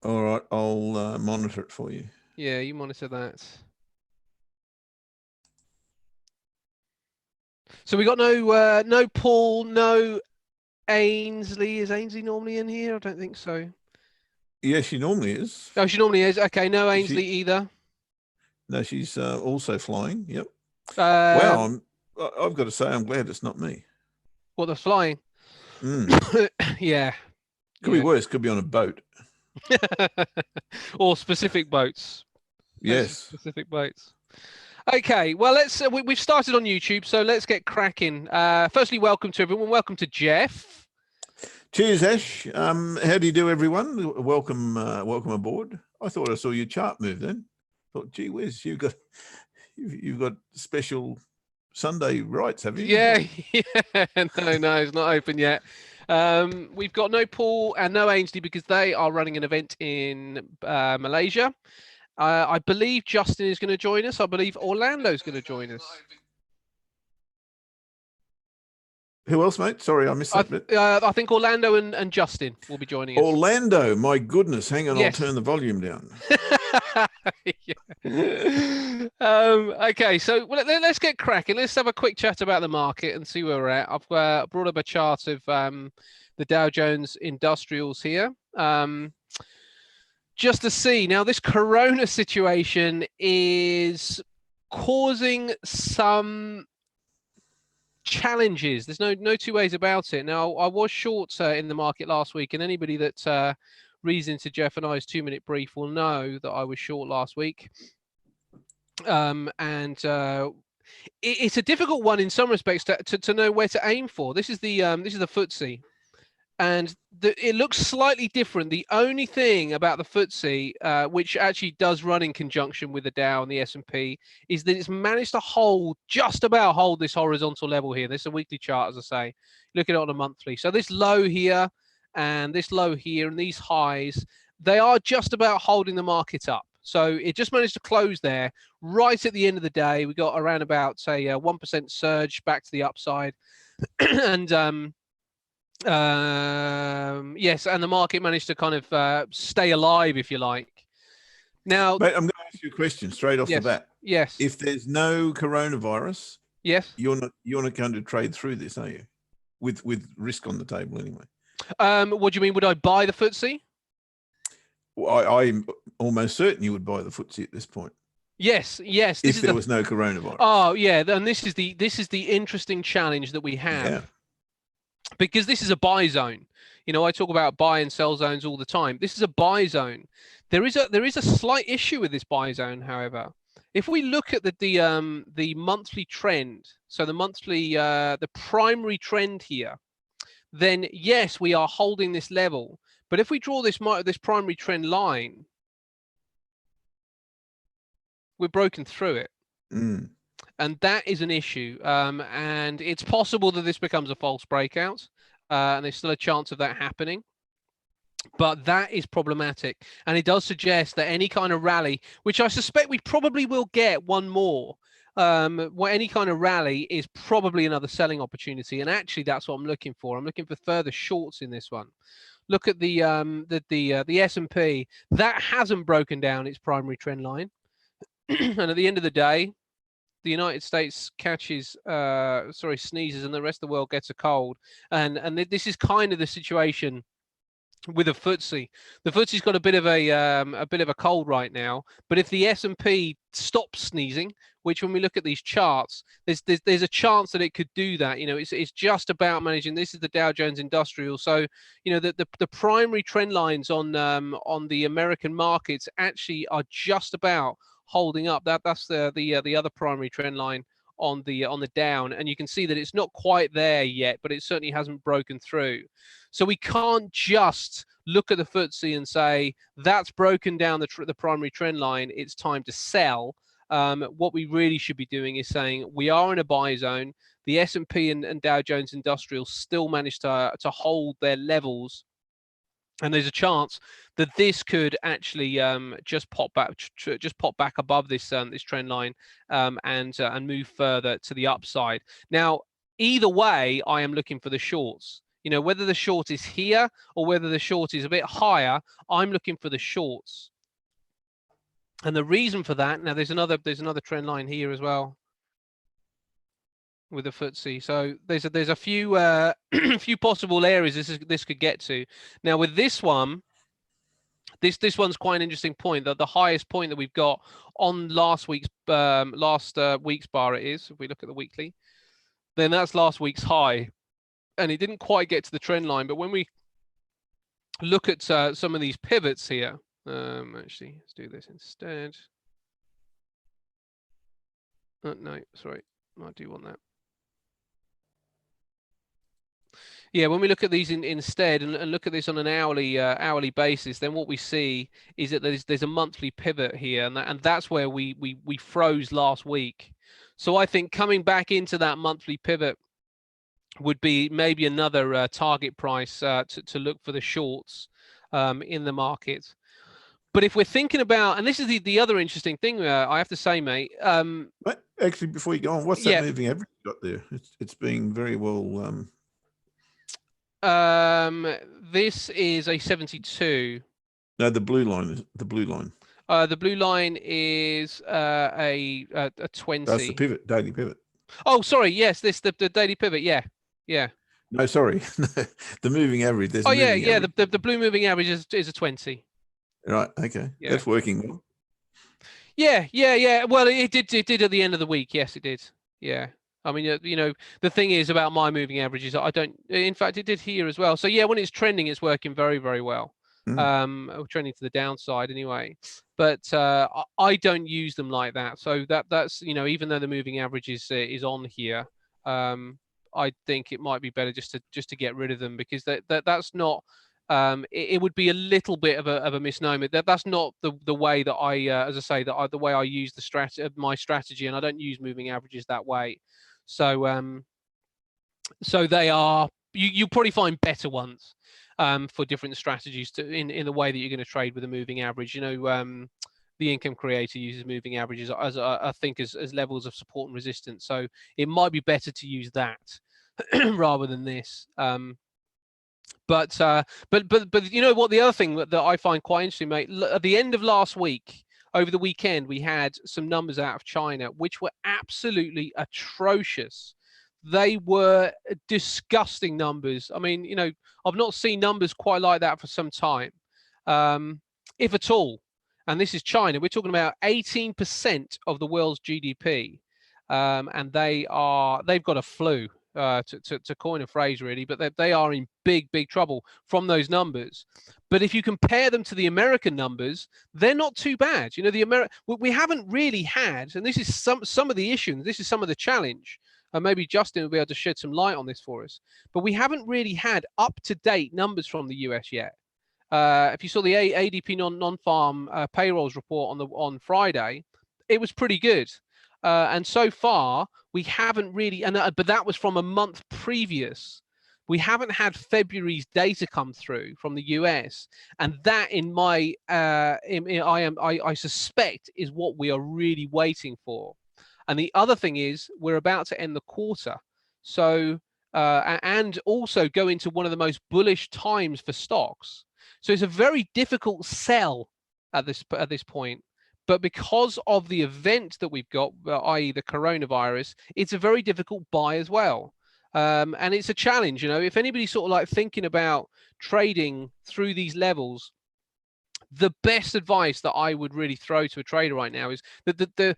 All right, I'll monitor it for you. Yeah, you monitor that. So we got no Paul, no Ainsley. Is Ainsley normally in here? I don't think so. Yeah, she normally is. Oh, she normally is. Okay, no Ainsley She either. no, she's also flying. Yep. Wow, Um, I've got to say, I'm glad it's not me. what the flying? Mm. Yeah, Could be yeah. worse. Could be on a boat. Or specific boats. Yes. Specific boats. Okay, well, we've started on YouTube, so let's get cracking. Firstly, welcome to everyone. Welcome to Jeff. Cheers, Ash. How do you do, everyone? Welcome aboard. I thought I saw your chart move then. Thought, gee whiz, you've got special Sunday rights, have you? Yeah, yeah. No, it's not open yet. We've got no Paul and no Ainsley because they are running an event in Malaysia. I believe Justin is going to join us. I believe Orlando's going to join us. Who else, mate? Sorry, I missed that bit. I think Orlando and Justin will be joining us. Orlando, my goodness. Hang on, I'll Yes. turn the volume down. Okay, so let's get cracking. Let's have a quick chat about the market and see where we're at. I've brought up a chart of the Dow Jones Industrials here. Just to see now, this Corona situation is causing some challenges. There's no two ways about it. Now, I was short in the market last week, and anybody that reads into Jeff and I's 2-minute brief will know that I was short last week. And it's a difficult one in some respects to know where to aim for. This is the FTSE, and it looks slightly different. The only thing about the FTSE, which actually does run in conjunction with the Dow and the S&P, is that it's managed to just about hold this horizontal level here. This is a weekly chart, as I say. Look at it on a monthly. So this low here and this low here and these highs, they are just about holding the market up. So it just managed to close there right at the end of the day. We got around about, say, a 1% surge back to the upside. And yes, and the market managed to kind of stay alive, if you like. Now, Mate, I'm going to ask you a question straight off the yes, bat. yes, If there's no coronavirus, yes. you're not going to trade through this, are you? With risk on the table anyway. What do you mean? Would I buy the FTSE? I'm almost certain you would buy the FTSE at this point Yes, yes. This if is there the was no coronavirus. Oh yeah, and this is the interesting challenge that we have, Yeah. because this is a buy zone. You know, I talk about buy and sell zones all the time. This is a buy zone. There is a slight issue with this buy zone, however. If we look at the monthly trend, so the primary trend here, then yes, we are holding this level. But if we draw this primary trend line, we're broken through it. Mm. And that is an issue. And it's possible that this becomes a false breakout, and there's still a chance of that happening. But that is problematic. And it does suggest that any kind of rally, which I suspect we probably will get one more, any kind of rally is probably another selling opportunity. And actually, that's what I'm looking for. I'm looking for further shorts in this one. Look at the S&P. That hasn't broken down its primary trend line. And at the end of the day, the United States sneezes, and the rest of the world gets a cold. And this is kind of the situation with the FTSE. The FTSE's got a bit of a cold right now. But if the S&P stops sneezing, which when we look at these charts, there's a chance that it could do that. You know, it's just about managing. This is the Dow Jones Industrial. So, you know, the primary trend lines on the American markets actually are just about holding up. That's the other primary trend line on the down, and you can see that it's not quite there yet, but it certainly hasn't broken through. So we can't just look at the FTSE and say that's broken down the primary trend line, it's time to sell. What we really should be doing is saying we are in a buy zone. The S&P and Dow Jones Industrial still managed to hold their levels, and there's a chance that this could actually just pop back above this trend line, and move further to the upside. Now, either way, I am looking for the shorts. You know, whether the short is here or whether the short is a bit higher, I'm looking for the shorts. And the reason for that, now there's another trend line here as well with the FTSE. So there's a few few possible areas this could get to. Now with this one, this one's quite an interesting point, that the highest point that we've got on last week's bar it is, if we look at the weekly, then that's last week's high, and it didn't quite get to the trend line. But when we look at some of these pivots here, actually let's do this instead. No, sorry, I do want that. Yeah, when we look at these instead and look at this on an hourly basis, then what we see is that there's a monthly pivot here, and that's where we froze last week. So I think coming back into that monthly pivot would be maybe another target price to look for the shorts in the market. But if we're thinking about, and this is the other interesting thing, I have to say, mate. But actually, before you go on, what's that moving average got there? It's being very well. This is a 72. No, the blue line is the blue line. The blue line is a 20. That's the pivot, daily pivot. Oh, sorry. Yes, the daily pivot. Yeah. No, sorry, the moving average. Oh yeah. The blue moving average is a 20. Right. Okay. Yeah. That's working well. Yeah. Well, it did at the end of the week. Yes, it did. Yeah. I mean, you know, the thing is about my moving averages, I don't, in fact, it did here as well. So yeah, when it's trending, it's working very, very well. Trending to the downside anyway, but I don't use them like that. So that's, you know, even though the moving average is on here, I think it might be better just to get rid of them, because that's not, it would be a little bit of a misnomer. That's not the way that I, as I say, the way I use my strategy, and I don't use moving averages that way. So so they are, you probably find better ones for different strategies in the way that you're going to trade with a moving average. You know, the Income Creator uses moving averages as I think as levels of support and resistance. So it might be better to use that rather than this. But you know what, the other thing that I find quite interesting, mate, at the end of last week, over the weekend, we had some numbers out of China, which were absolutely atrocious. They were disgusting numbers. I mean, you know, I've not seen numbers quite like that for some time, if at all. And this is China. We're talking about 18% of the world's GDP, and they've got a flu. To coin a phrase, really, but they are in big trouble from those numbers. But if you compare them to the American numbers, they're not too bad. You know, we haven't really had, and this is some of the issue, and this is some of the challenge, and maybe Justin will be able to shed some light on this for us, but we haven't really had up-to-date numbers from the US yet. If you saw the ADP non-farm payrolls report on Friday, it was pretty good. And so far, we haven't really, but that was from a month previous. We haven't had February's data come through from the US, and that, in my, I suspect, is what we are really waiting for. And the other thing is, we're about to end the quarter, so and also go into one of the most bullish times for stocks. So it's a very difficult sell at this point. But because of the event that we've got, i.e. the coronavirus, it's a very difficult buy as well. And it's a challenge, you know, if anybody's sort of like thinking about trading through these levels, the best advice that I would really throw to a trader right now is that the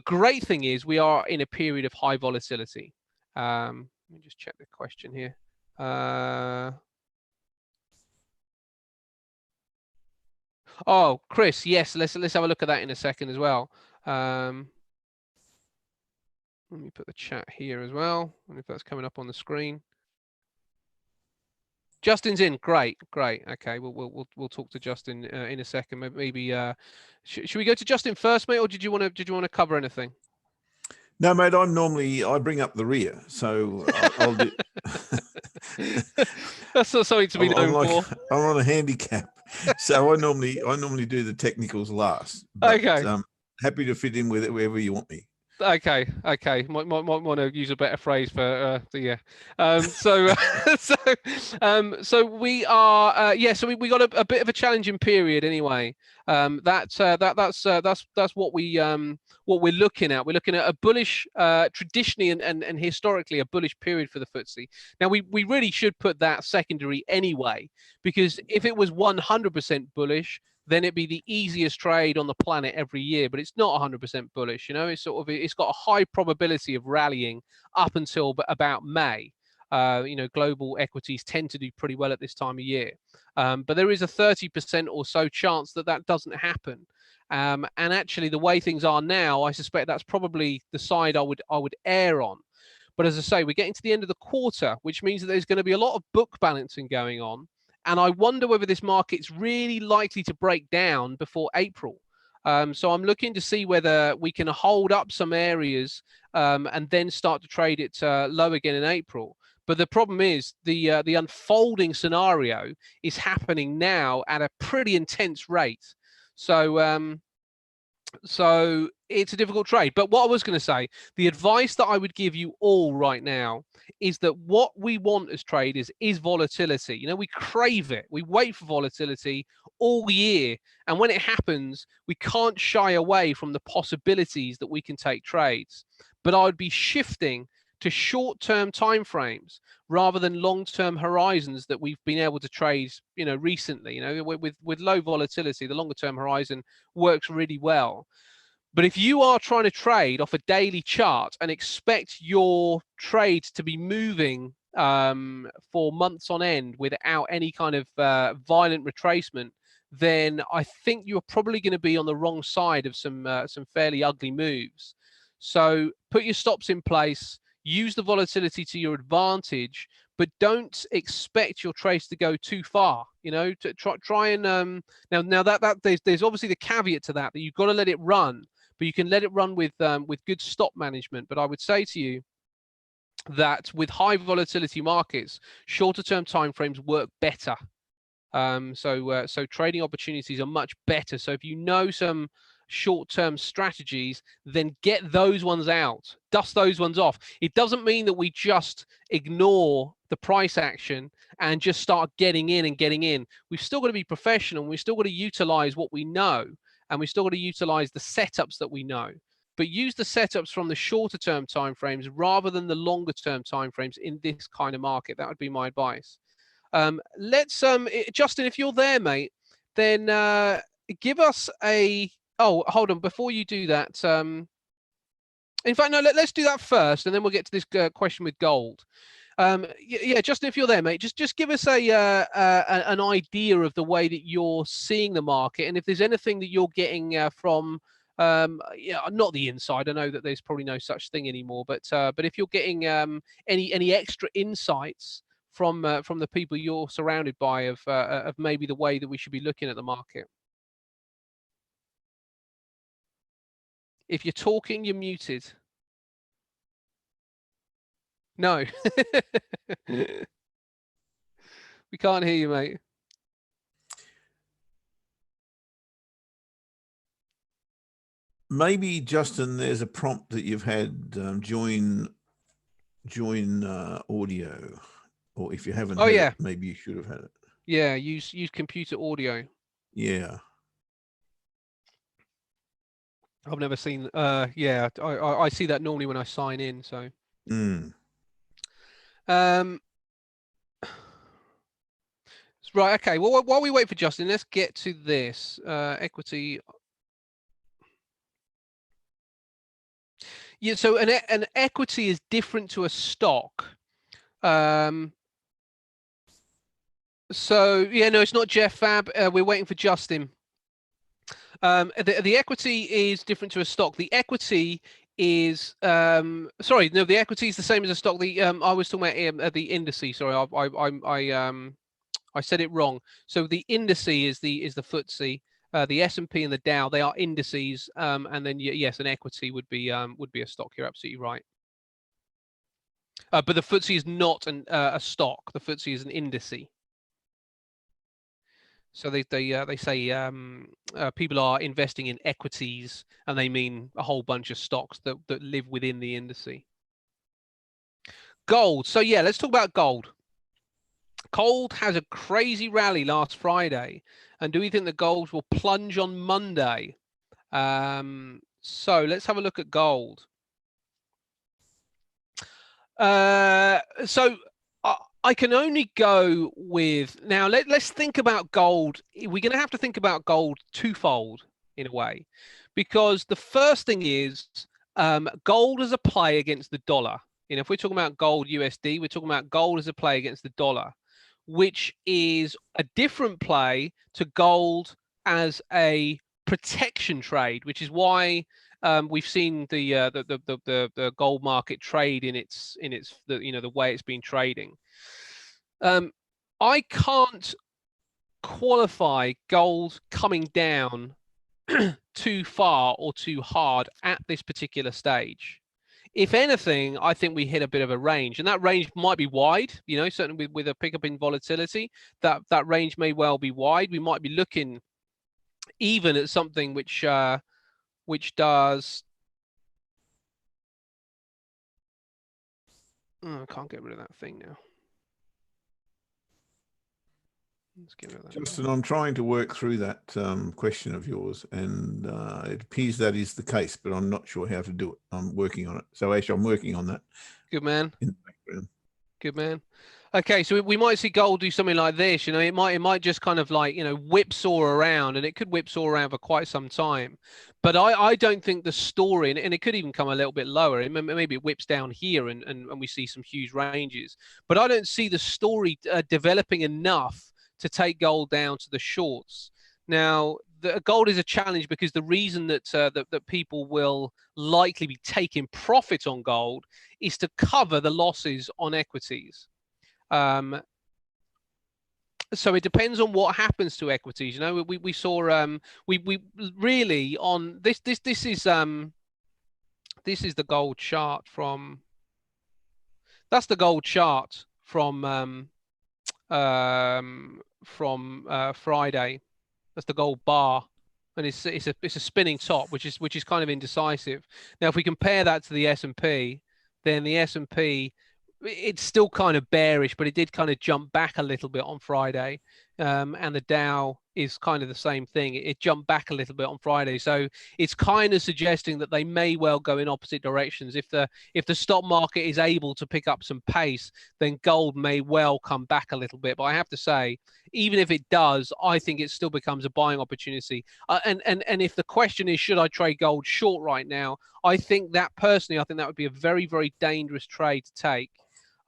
great thing is we are in a period of high volatility. Let me just check the question here. Oh, Chris, yes, let's have a look at that in a second as well. Let me put the chat here as well, and if that's coming up on the screen. Justin's in. Great. Okay, we'll talk to Justin in a second. Maybe should we go to Justin first, mate, or did you want to cover anything? No, mate. I bring up the rear, so I'll do. That's not something to be known for. I'm on a handicap, so I normally do the technicals last. But, okay. Happy to fit in with it wherever you want me. Okay. Might want to use a better phrase for the yeah. So so we are yeah. So we got a bit of a challenging period anyway. That's what we're looking at. We're looking at a bullish, traditionally and historically a bullish period for the FTSE. Now we really should put that secondary anyway, because if it was 100% bullish, then it'd be the easiest trade on the planet every year. But it's not 100% bullish. You know, it's got a high probability of rallying up until about May. You know, global equities tend to do pretty well at this time of year, but there is a 30% or so chance that that doesn't happen. And actually, the way things are now, I suspect that's probably the side I would err on. But as I say, we're getting to the end of the quarter, which means that there's going to be a lot of book balancing going on. And I wonder whether this market's really likely to break down before April. So I'm looking to see whether we can hold up some areas and then start to trade it low again in April. But the problem is the unfolding scenario is happening now at a pretty intense rate. So it's a difficult trade. But what I was going to say, the advice that I would give you all right now is that what we want as traders is volatility. You know, we crave it. We wait for volatility all year. And when it happens, we can't shy away from the possibilities that we can take trades. But I would be shifting to short-term timeframes rather than long-term horizons that we've been able to trade, you know, recently. You know, with low volatility, the longer-term horizon works really well. But if you are trying to trade off a daily chart and expect your trade to be moving for months on end without any kind of violent retracement, then I think you're probably going to be on the wrong side of some fairly ugly moves. So put your stops in place. Use the volatility to your advantage, but don't expect your trades to go too far. You know, to try and now that there's obviously the caveat to that you've got to let it run, but you can let it run with good stop management. But I would say to you that with high volatility markets, shorter term timeframes work better. So trading opportunities are much better. So if you know some short-term strategies, then get those ones out, dust those ones off. It doesn't mean that we just ignore the price action and just start getting in. We've still got to be professional. We've still got to utilize what we know, and we've still got to utilize the setups that we know. But use the setups from the shorter term timeframes rather than the longer term timeframes in this kind of market. That would be my advice. Let's Justin, if you're there, mate, then give us a hold on before you do that. In fact, no, let's do that first, and then we'll get to this question with gold. Yeah, Justin, if you're there, mate, just give us an idea of the way that you're seeing the market, and if there's anything that you're getting from yeah, not the inside. I know that there's probably no such thing anymore, but if you're getting any extra insights from the people you're surrounded by of maybe the way that we should be looking at the market. If you're talking, you're muted. No. We can't hear you, mate. Maybe, Justin, there's a prompt that you've had join audio, or if you haven't had it, maybe you should have had it. Yeah, use computer audio. Yeah. I've never seen. Yeah, I see that normally when I sign in. So. Right. Okay. Well, while we wait for Justin, let's get to this equity. Yeah. So an equity is different to a stock. So yeah, no, it's not Jeff Fab. We're waiting for Justin. The equity is different to a stock. The equity is sorry, no, the equity is the same as a stock. The I was talking about the indices. Sorry, I said it wrong. So the indices is the FTSE, the S&P and the Dow. They are indices, and then yes, an equity would be a stock. You're absolutely right. But the FTSE is not a stock. The FTSE is an indice. So they say people are investing in equities, and they mean a whole bunch of stocks that live within the indice. Gold. So yeah, let's talk about gold. Gold has a crazy rally last Friday, and do we think the gold will plunge on Monday? So let's have a look at gold. So I can only go with now. Let's think about gold. We're going to have to think about gold twofold in a way, because the first thing is gold as a play against the dollar. If we're talking about gold USD, we're talking about gold as a play against the dollar, which is a different play to gold as a protection trade, which is why we've seen the gold market trade in its the way it's been trading. I can't qualify gold coming down too far or too hard at this particular stage. If anything, I think we hit a bit of a range, and that range might be wide. Certainly with a pickup in volatility, that range may well be wide. We might be looking even at something which does. Oh, I can't get rid of that thing now. Let's get rid of that. Justin, I'm trying to work through that question of yours, and it appears that is the case, but I'm not sure how to do it. I'm working on it. So, Ash, I'm working on that. Good man. In the background. Good man. Okay, so we might see gold do something like this. It might just kind of like whipsaw around, and it could whipsaw around for quite some time. But I don't think the story, and it could even come a little bit lower. Maybe it whips down here, and we see some huge ranges. But I don't see the story developing enough to take gold down to the shorts. Now, the gold is a challenge because the reason that that people will likely be taking profit on gold is to cover the losses on equities. So it depends on what happens to equities. We saw we really on this is the gold chart from. That's the gold chart from Friday. That's the gold bar, and it's a spinning top, which is kind of indecisive. Now, if we compare that to the S&P, then the S&P, it's still kind of bearish, but it did kind of jump back a little bit on Friday, and the Dow is kind of the same thing. It jumped back a little bit on Friday, so it's kind of suggesting that they may well go in opposite directions. If the stock market is able to pick up some pace, then gold may well come back a little bit. But I have to say, even if it does, I think it still becomes a buying opportunity. And if the question is, should I trade gold short right now? I think that would be a very, very dangerous trade to take.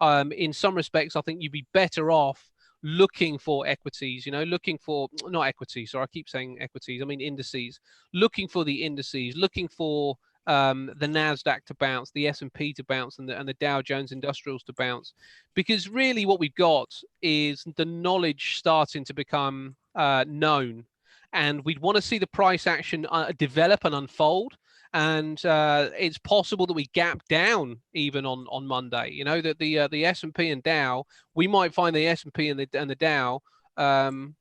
In some respects, I think you'd be better off looking for equities, looking for, not equities, sorry, I keep saying equities, I mean indices, looking for the indices, looking for the NASDAQ to bounce, the S&P to bounce, and the Dow Jones Industrials to bounce. Because really what we've got is the knowledge starting to become known. And we'd want to see the price action develop and unfold. And it's possible that we gap down even on Monday. That the S&P and Dow, we might find the S&P and the Dow. I'm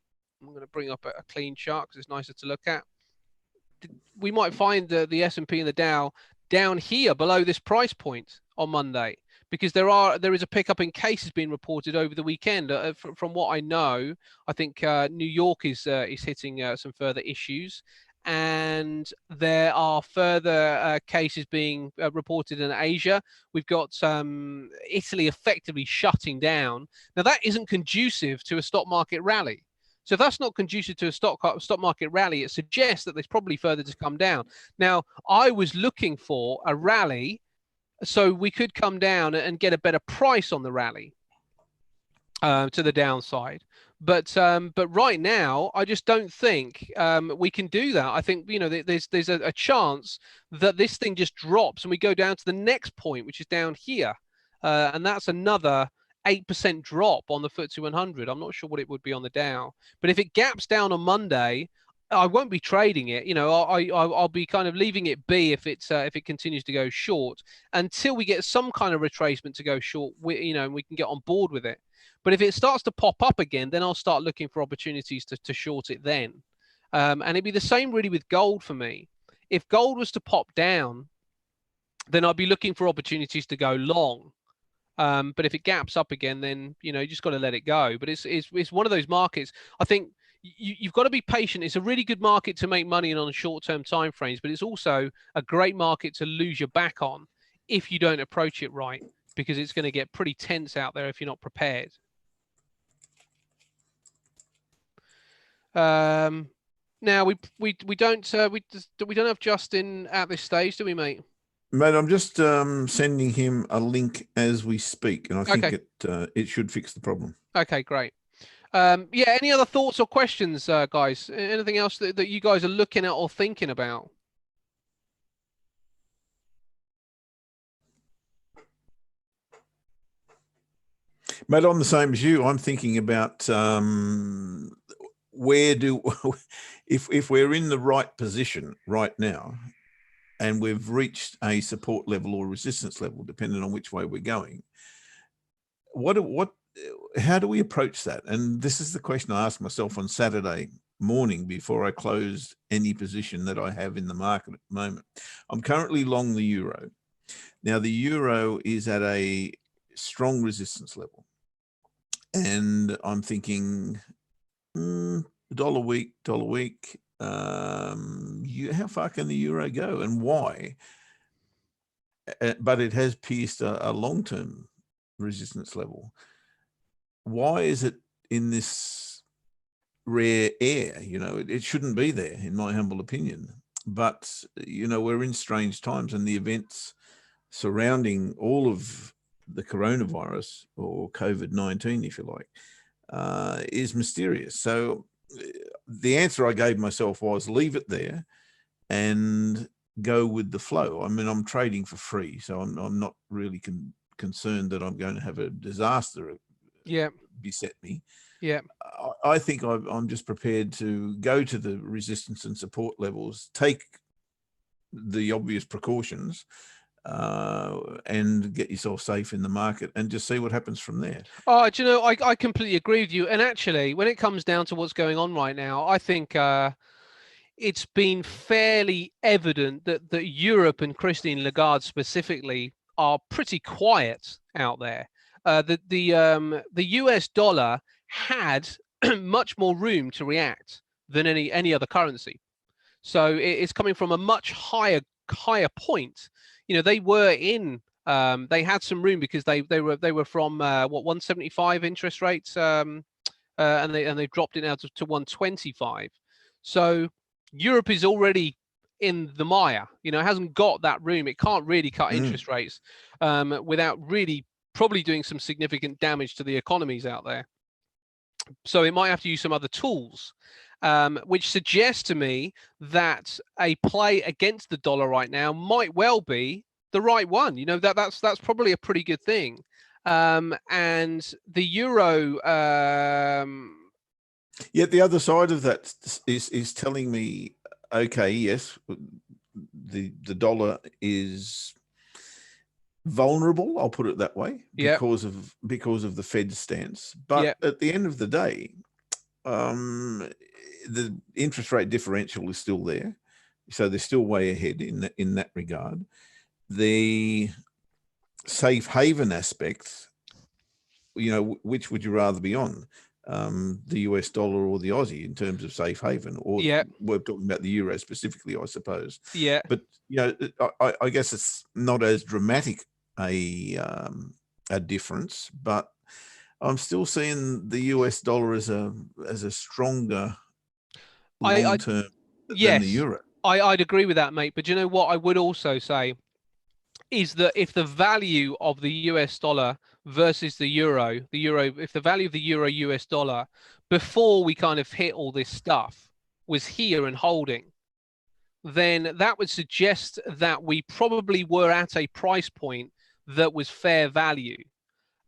going to bring up a clean chart because it's nicer to look at. We might find the S&P and the Dow down here below this price point on Monday, because there is a pickup in cases being reported over the weekend. From what I know, I think New York is hitting some further issues. And there are further cases being reported in Asia. We've got Italy effectively shutting down. Now, that isn't conducive to a stock market rally. So if that's not conducive to a stock market rally, it suggests that there's probably further to come down. Now, I was looking for a rally so we could come down and get a better price on the rally to the downside. But right now, I just don't think we can do that. I think there's a chance that this thing just drops and we go down to the next point, which is down here, and that's another 8% drop on the FTSE 100. I'm not sure what it would be on the Dow, but if it gaps down on Monday, I won't be trading it. You know, I'll be kind of leaving it be if it continues to go short until we get some kind of retracement to go short. You know, and we can get on board with it. But if it starts to pop up again, then I'll start looking for opportunities to short it then. And it'd be the same really with gold for me. If gold was to pop down, then I'd be looking for opportunities to go long. But if it gaps up again, then you just got to let it go. But it's one of those markets. I think you've got to be patient. It's a really good market to make money in on short-term time frames, but it's also a great market to lose your back on if you don't approach it right, because it's going to get pretty tense out there if you're not prepared. Now we don't have Justin at this stage, do we, mate? Mate, I'm just sending him a link as we speak, and I think it should fix the problem. Okay, great. Yeah, any other thoughts or questions, guys? Anything else that you guys are looking at or thinking about? Mate, I'm the same as you. I'm thinking about if we're in the right position right now, and we've reached a support level or resistance level, depending on which way we're going, how do we approach that? And this is the question I asked myself on Saturday morning before I closed any position that I have in the market at the moment. I'm currently long the euro. Now, the euro is at a strong resistance level, and I'm thinking dollar weak. How far can the euro go, and why? But it has pierced a long-term resistance level. Why is it in this rare air? It shouldn't be there, in my humble opinion. But we're in strange times, and the events surrounding all of the coronavirus, or COVID-19, if you like, is mysterious. So the answer I gave myself was leave it there and go with the flow. I mean, I'm trading for free, so I'm not really concerned that I'm going to have a disaster beset me. Yeah, I think I'm just prepared to go to the resistance and support levels, take the obvious precautions, and get yourself safe in the market, and just see what happens from there. Oh, do you know, I completely agree with you. And actually, when it comes down to what's going on right now, I think it's been fairly evident that Europe and Christine Lagarde specifically are pretty quiet out there. The US dollar had much more room to react than any other currency. So it's coming from a much higher point. They were in. They had some room because they were from 175 interest rates, and they've dropped it now to 125. So Europe is already in the mire. It hasn't got that room. It can't really cut interest rates without really probably doing some significant damage to the economies out there. So it might have to use some other tools, which suggests to me that a play against the dollar right now might well be the right one. That's probably a pretty good thing. And the euro. Yet the other side of that is telling me, okay, yes, the dollar is vulnerable, I'll put it that way, because of the Fed's stance. But at the end of the day, the interest rate differential is still there, so they're still way ahead in that regard. The safe haven aspect, which would you rather be on? The US dollar or the Aussie in terms of safe haven, or we're talking about the euro specifically, I suppose. Yeah. But I guess it's not as dramatic a difference, but I'm still seeing the US dollar as a stronger long term than the euro. I'd agree with that, mate. But you know what I would also say is that if the value of the US dollar versus the euro, if the value of the euro US dollar before we kind of hit all this stuff was here and holding, then that would suggest that we probably were at a price point that was fair value.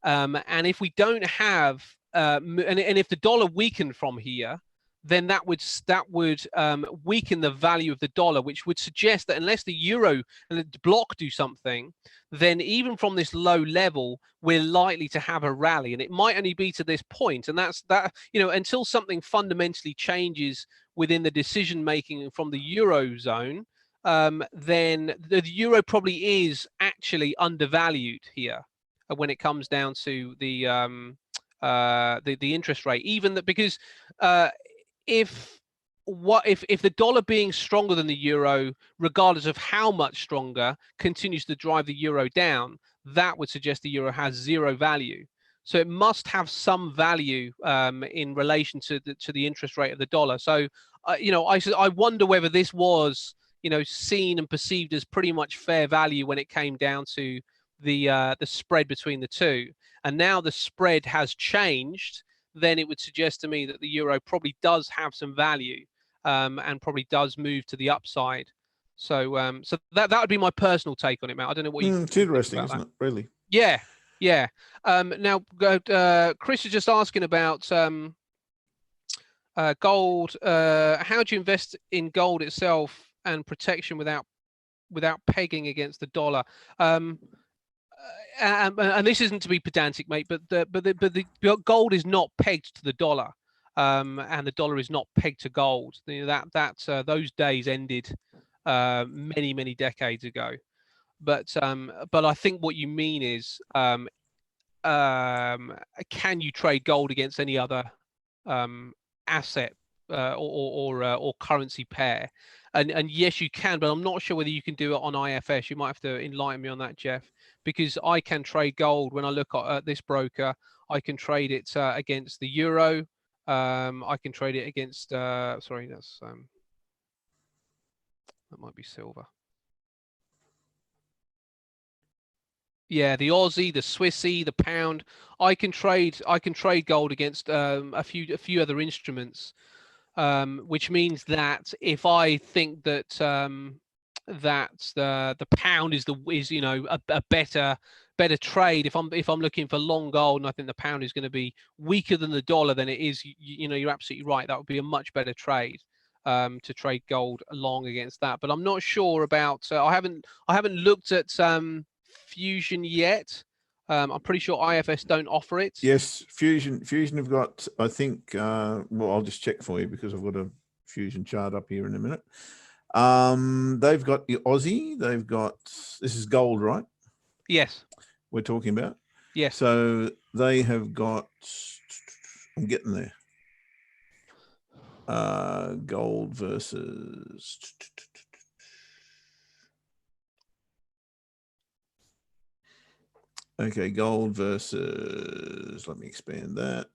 And if we don't have, and if the dollar weakened from here, then that would weaken the value of the dollar, which would suggest that unless the euro and the bloc do something, then even from this low level, we're likely to have a rally, and it might only be to this point. And that's that, until something fundamentally changes within the decision making from the eurozone, then the euro probably is actually undervalued here when it comes down to the interest rate, even that, because if the dollar being stronger than the euro, regardless of how much stronger, continues to drive the euro down, that would suggest the euro has zero value. So it must have some value in relation to the interest rate of the dollar. So I wonder whether this was seen and perceived as pretty much fair value when it came down to the spread between the two, and now the spread has changed. Then it would suggest to me that the euro probably does have some value, and probably does move to the upside. So so that would be my personal take on it, Matt. I don't know what you It's interesting, isn't it? Really? Yeah. Now, Chris is just asking about gold. How do you invest in gold itself and protection without pegging against the dollar? And this isn't to be pedantic, mate, but the gold is not pegged to the dollar, and the dollar is not pegged to gold. Those days ended many decades ago. But I think what you mean is, can you trade gold against any other asset or currency pair? And yes, you can, but I'm not sure whether you can do it on IFS. You might have to enlighten me on that, Jeff, because I can trade gold when I look at this broker. I can trade it against the euro. I can trade it against. Sorry, that might be silver. Yeah, the Aussie, the Swissy, the pound. I can trade gold against a few other instruments, which means that if I think that that the pound is a better trade, if I'm looking for long gold and I think the pound is going to be weaker than the dollar, then it is, you're absolutely right. That would be a much better trade, to trade gold long against that. But I'm not sure about. I haven't looked at Fusion yet. I'm pretty sure IFS don't offer it. Yes, Fusion have got, I think, well, I'll just check for you because I've got a Fusion chart up here in a minute. They've got the Aussie, they've got, this is gold, right? Yes. We're talking about? Yes. So they have got, I'm getting there. Gold versus... Okay, gold versus, let me expand that.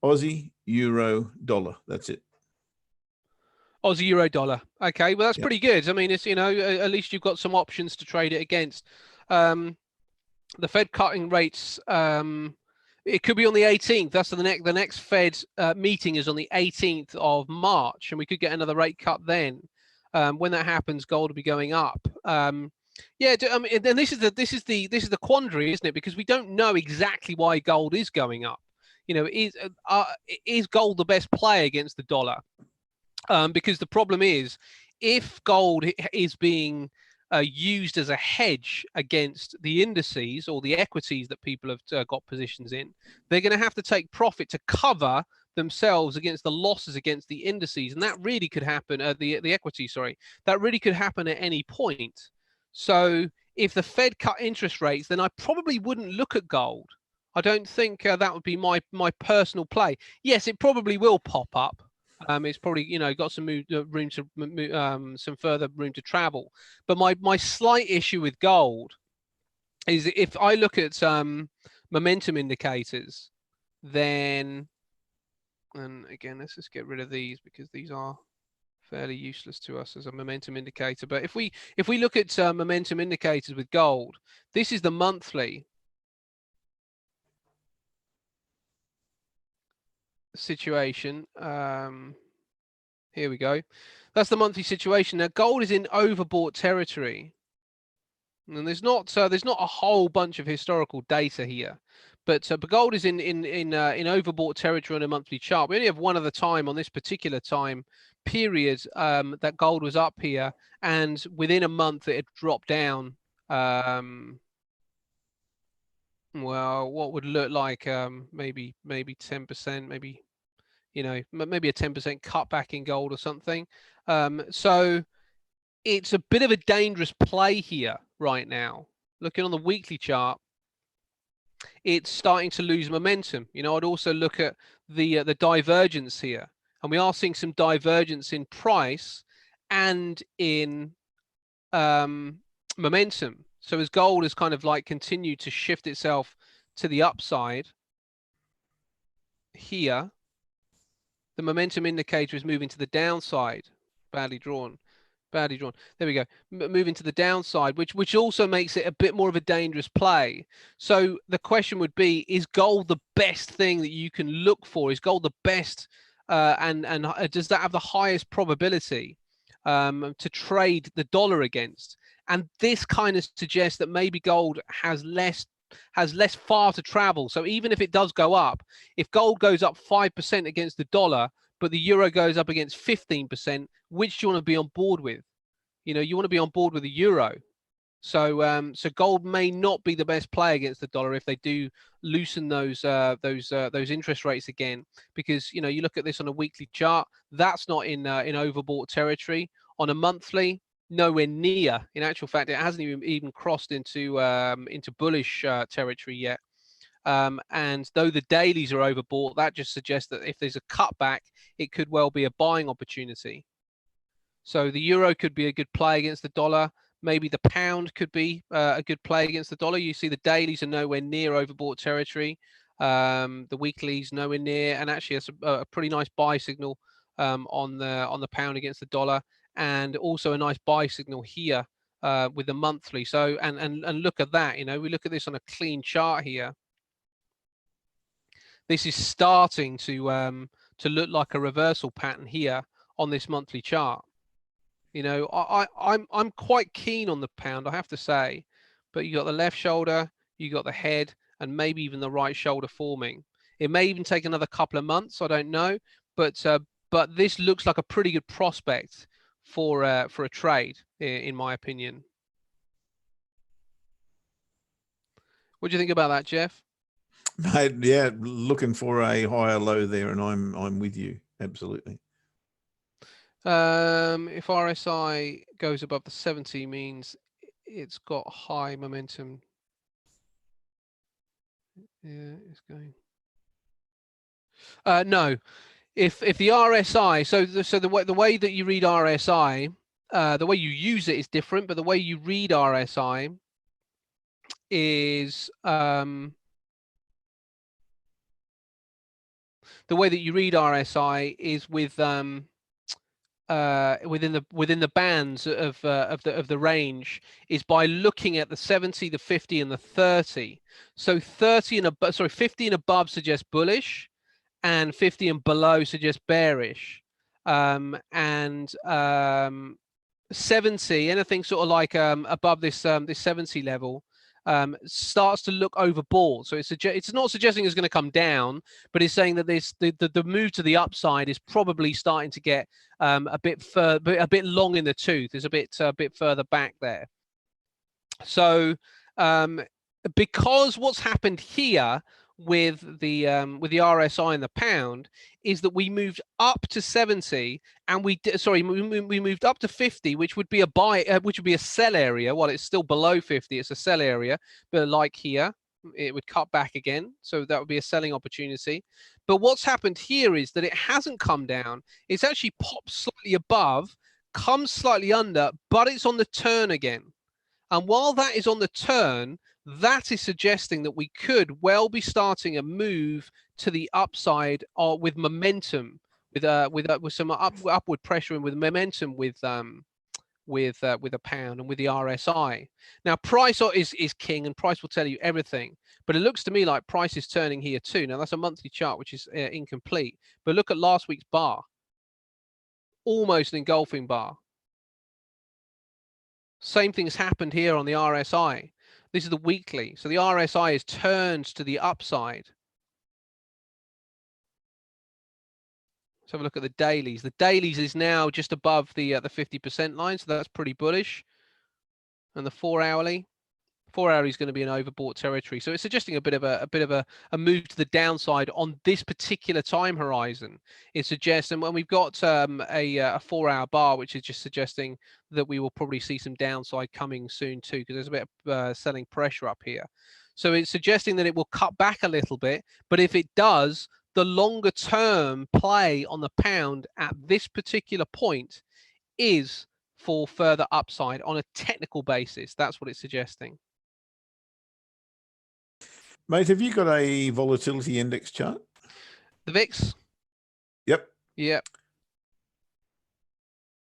Aussie, euro, dollar. That's it. Aussie, euro, dollar. Okay, well, that's pretty good. I mean, it's, at least you've got some options to trade it against. The Fed cutting rates, it could be on the 18th. That's the next Fed meeting is on the 18th of March, and we could get another rate cut then. When that happens, gold will be going up. Yeah, and this is the quandary, isn't it? Because we don't know exactly why gold is going up. Is gold the best play against the dollar? Because the problem is, if gold is being used as a hedge against the indices or the equities that people have got positions in, they're going to have to take profit to cover themselves against the losses against the indices, and that really could happen. The equity, sorry, that really could happen at any point. So if the Fed cut interest rates, then I probably wouldn't look at gold. I don't think that would be my personal play. Yes, it probably will pop up. It's probably got some room to some further room to travel. But my slight issue with gold is if I look at momentum indicators, then, and again, let's just get rid of these because these are fairly useless to us as a momentum indicator. But if we look at momentum indicators with gold, this is the monthly situation. Here we go. That's the monthly situation. Now gold is in overbought territory, and there's not a whole bunch of historical data here, But gold is in overbought territory on a monthly chart. We only have one other time on this particular time period that gold was up here, and within a month it had dropped down. Well, what would look like maybe 10%, maybe maybe a 10% cutback in gold or something. So it's a bit of a dangerous play here right now. Looking on the weekly chart, it's starting to lose momentum. I'd also look at the divergence here, and we are seeing some divergence in price and in momentum. So as gold has kind of like continued to shift itself to the upside here, the momentum indicator is moving to the downside. Badly drawn. There we go. Moving to the downside, which also makes it a bit more of a dangerous play. So the question would be: is gold the best thing that you can look for? Is gold the best, and does that have the highest probability to trade the dollar against? And this kind of suggests that maybe gold has less far to travel. So even if it does go up, if gold goes up 5% against the dollar, but the euro goes up against 15%, which do you want to be on board with? You want to be on board with the euro. So gold may not be the best play against the dollar if they do loosen those interest rates again, because you look at this on a weekly chart, that's not in overbought territory. On a monthly, nowhere near. In actual fact, it hasn't even crossed into bullish territory yet. And though the dailies are overbought, that just suggests that if there's a cutback, it could well be a buying opportunity. So the euro could be a good play against the dollar. Maybe the pound could be a good play against the dollar. You see the dailies are nowhere near overbought territory. The weeklies nowhere near, and actually it's a pretty nice buy signal on the pound against the dollar, and also a nice buy signal here with the monthly. So and look at that. We look at this on a clean chart here. This is starting to look like a reversal pattern here on this monthly chart. I'm quite keen on the pound, I have to say, but you got the left shoulder, you got the head, and maybe even the right shoulder forming. It may even take another couple of months, I don't know, but this looks like a pretty good prospect for a trade, in my opinion. What do you think about that, Jeff? Mate, yeah, looking for a higher low there, and I'm with you absolutely. If RSI goes above the 70, means it's got high momentum. Yeah, it's going. No, if the RSI, so the way that you read RSI, the way you use it is different, but the way you read RSI is the way that you read RSI is with within the bands of the range, is by looking at the 70, the 50, and the 30. So 50 and above suggests bullish, and 50 and below suggests bearish. And 70, anything sort of like above this 70 level, starts to look overbought. So it's not suggesting it's going to come down, but it's saying that the move to the upside is probably starting to get a bit long in the tooth. It's a bit further back there. So because what's happened here with the RSI and the pound is that we moved up to 70, and we moved up to 50, which would be a buy, which would be a sell area. While it's still below 50, it's a sell area, but like here, it would cut back again, so that would be a selling opportunity. But what's happened here is that it hasn't come down. It's actually popped slightly above, comes slightly under, but it's on the turn again. And while that is on the turn, that is suggesting that we could well be starting a move to the upside, or with momentum, with some upward pressure and with momentum with a pound and with the RSI. Now, price is king, and price will tell you everything. But it looks to me like price is turning here too. Now, that's a monthly chart, which is incomplete. But look at last week's bar, almost an engulfing bar. Same thing's happened here on the RSI. This is the weekly. So the RSI is turned to the upside. Let's have a look at the dailies. The dailies is now just above the 50% line, so that's pretty bullish. And the 4-hourly. 4-hourly is going to be an overbought territory, so it's suggesting a bit of a move to the downside on this particular time horizon. It suggests, and when we've got a 4-hour bar, which is just suggesting that we will probably see some downside coming soon too, because there's a bit of selling pressure up here. So it's suggesting that it will cut back a little bit, but if it does, the longer term play on the pound at this particular point is for further upside on a technical basis. That's what it's suggesting. Mate, have you got a volatility index chart? The VIX? Yep. Yep.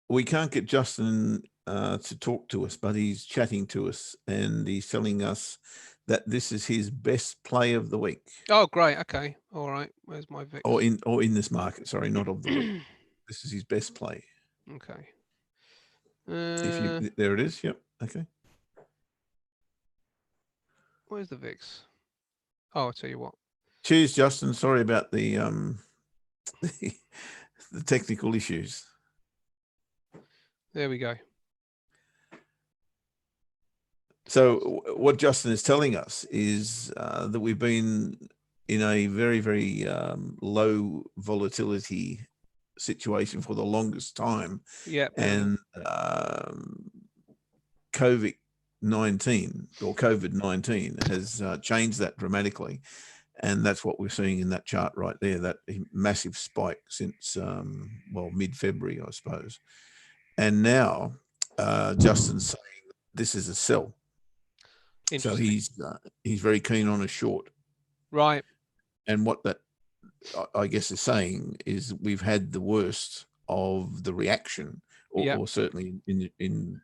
We can't get Justin to talk to us, but he's chatting to us and he's telling us that this is his best play of the week. Oh, great. Okay. All right. Where's my VIX? Or in this market, sorry, not of the week. This is his best play. Okay. There it is. Yep. Okay. Where's the VIX? Oh, I'll tell you what. Cheers, Justin. Sorry about the the technical issues. There we go. So what Justin is telling us is that we've been in a very, very low volatility situation for the longest time. Yeah. And COVID-19 has changed that dramatically. And that's what we're seeing in that chart right there, that massive spike since, well, mid-February, I suppose. And now Justin's saying this is a sell. So he's very keen on a short. Right. And what that, I guess, is saying is we've had the worst of the reaction, or certainly in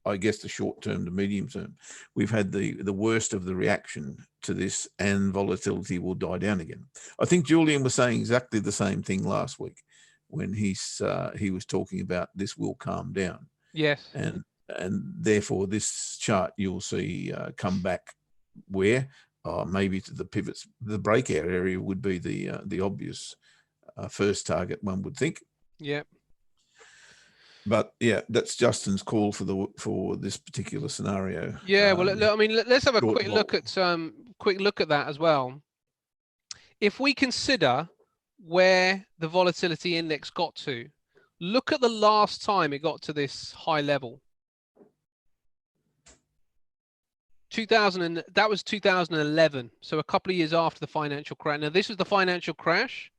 I guess the short term to medium term, we've had the worst of the reaction to this, and volatility will die down again. I think Julian was saying exactly the same thing last week when he was talking about this will calm down. Yes. And therefore this chart you'll see come back where maybe to the pivots. The breakout area would be the obvious first target, one would think. Yeah. But yeah, that's Justin's call for this particular scenario. Yeah, well, I mean, let's have a quick look at that as well. If we consider where the volatility index got to, look at the last time it got to this high level. That was 2011, so a couple of years after the financial crash. Now, this was the financial crash,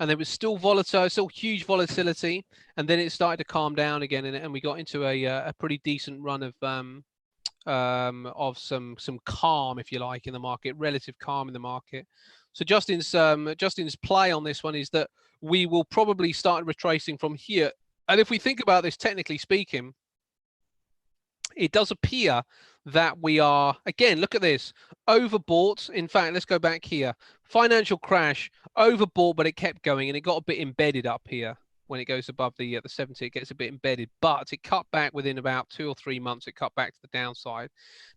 and it was still volatile, still huge volatility, and then it started to calm down again, and we got into a pretty decent run of some calm, if you like, in the market, relative calm in the market. So Justin's play on this one is that we will probably start retracing from here, and if we think about this technically speaking, it does appear that we are, again, look at this, overbought. In fact, let's go back here. Financial crash, overbought, but it kept going, and it got a bit embedded up here. When it goes above the 70, it gets a bit embedded, but it cut back within about 2 or 3 months. It cut back to the downside.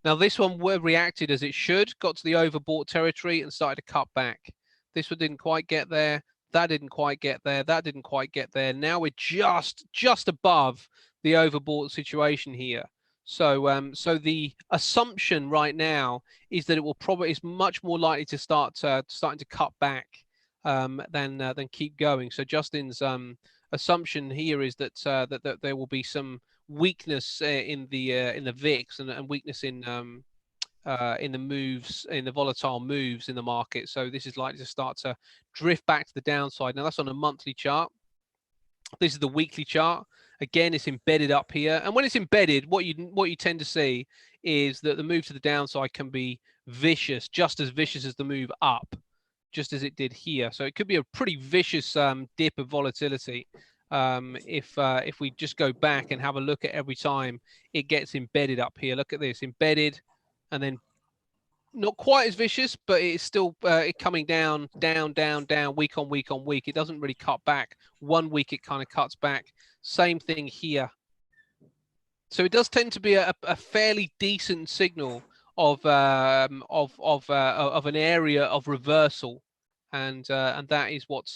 Now, this one reacted as it should, got to the overbought territory and started to cut back. This one didn't quite get there. That didn't quite get there. That didn't quite get there. Now we're just above the overbought situation here. So so the assumption right now is that it will probably is much more likely to starting to cut back than keep going. So Justin's assumption here is that that there will be some weakness in the VIX and weakness in the moves, in the volatile moves in the market. So this is likely to start to drift back to the downside. Now that's on a monthly chart. This is the weekly chart. Again, it's embedded up here, and when it's embedded, what you tend to see is that the move to the downside can be vicious, just as vicious as the move up, just as it did here. So it could be a pretty vicious dip of volatility if we just go back and have a look at every time it gets embedded up here. Look at this, embedded, and then not quite as vicious, but it's still coming down, week on week on week. It doesn't really cut back. 1 week it kind of cuts back. Same thing here. So it does tend to be a fairly decent signal of an area of reversal, and that is what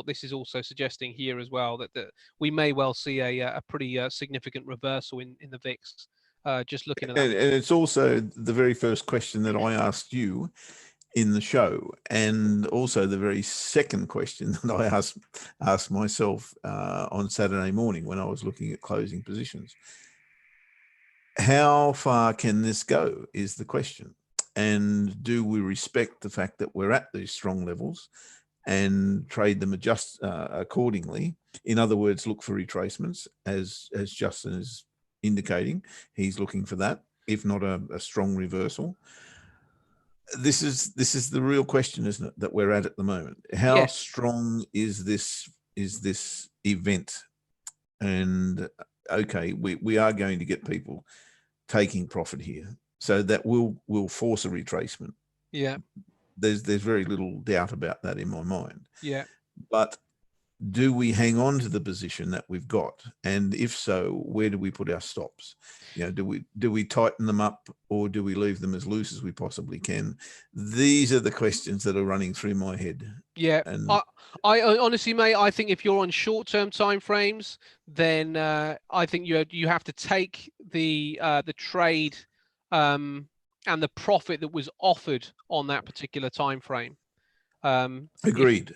this is also suggesting here as well, that we may well see a pretty significant reversal in the VIX. Just looking at that. And it's also the very first question that I asked you in the show, and also the very second question that I asked myself on Saturday morning when I was looking at closing positions. How far can this go is the question. And do we respect the fact that we're at these strong levels and trade them accordingly? In other words, look for retracements, as Justin is indicating. He's looking for that, if not a strong reversal. This is the real question, isn't it, that we're at the moment? How strong is this event? And okay, we are going to get people taking profit here, so that will force a retracement. Yeah, there's very little doubt about that in my mind. Yeah, but do we hang on to the position that we've got? And if so, where do we put our stops? Do we tighten them up, or do we leave them as loose as we possibly can? These are the questions that are running through my head. Yeah, And I honestly, mate, I think if you're on short-term time frames, then I think you have to take the trade and the profit that was offered on that particular time frame. Agreed.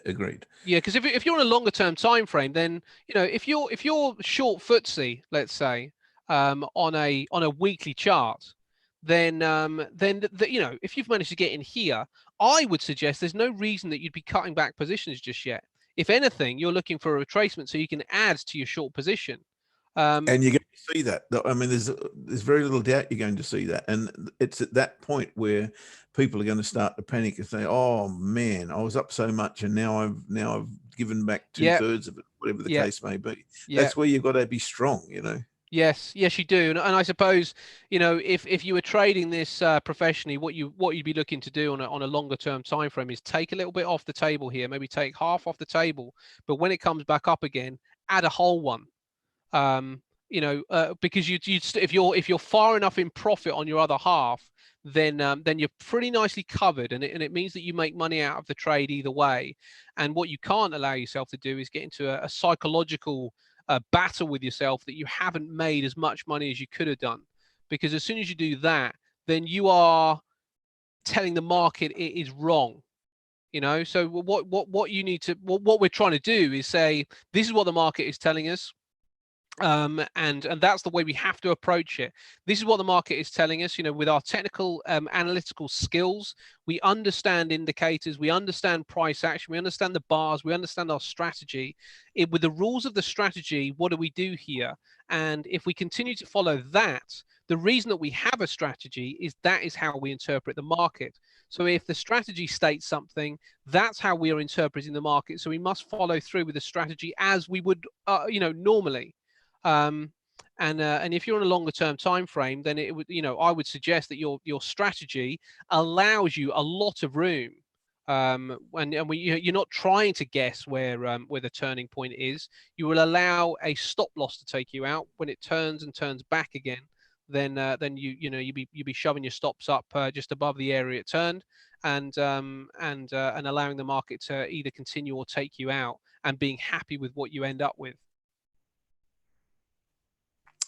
Yeah, because if you're on a longer-term time frame, then if you're short FTSE, let's say, on a weekly chart, then if you've managed to get in here, I would suggest there's no reason that you'd be cutting back positions just yet. If anything, you're looking for a retracement so you can add to your short position. And you're going to see that. I mean, there's very little doubt you're going to see that. And it's at that point where people are going to start to panic and say, "Oh man, I was up so much, and now I've given back 2/3 of it," whatever the case may be. That's where you've got to be strong, Yes, you do, and I suppose if you were trading this professionally, what you'd be looking to do on a longer term time frame is take a little bit off the table here, maybe take half off the table, but when it comes back up again, add a whole one. Because if you're far enough in profit on your other half, then you're pretty nicely covered, and it means that you make money out of the trade either way. And what you can't allow yourself to do is get into a psychological battle with yourself that you haven't made as much money as you could have done, because as soon as you do that, then you are telling the market it is wrong. So what you need to what we're trying to do is say, this is what the market is telling us. And that's the way we have to approach it. This is what the market is telling us. With our technical analytical skills, we understand indicators, we understand price action, we understand the bars, we understand our strategy. With the rules of the strategy, what do we do here? And if we continue to follow that, the reason that we have a strategy is that is how we interpret the market. So if the strategy states something, that's how we are interpreting the market. So we must follow through with the strategy as we would normally. And if you're on a longer term time frame, then it would, I would suggest that your strategy allows you a lot of room. You're not trying to guess where the turning point is. You will allow a stop loss to take you out. When it turns and turns back again, then you'd be shoving your stops up just above the area it turned, and allowing the market to either continue or take you out, and being happy with what you end up with.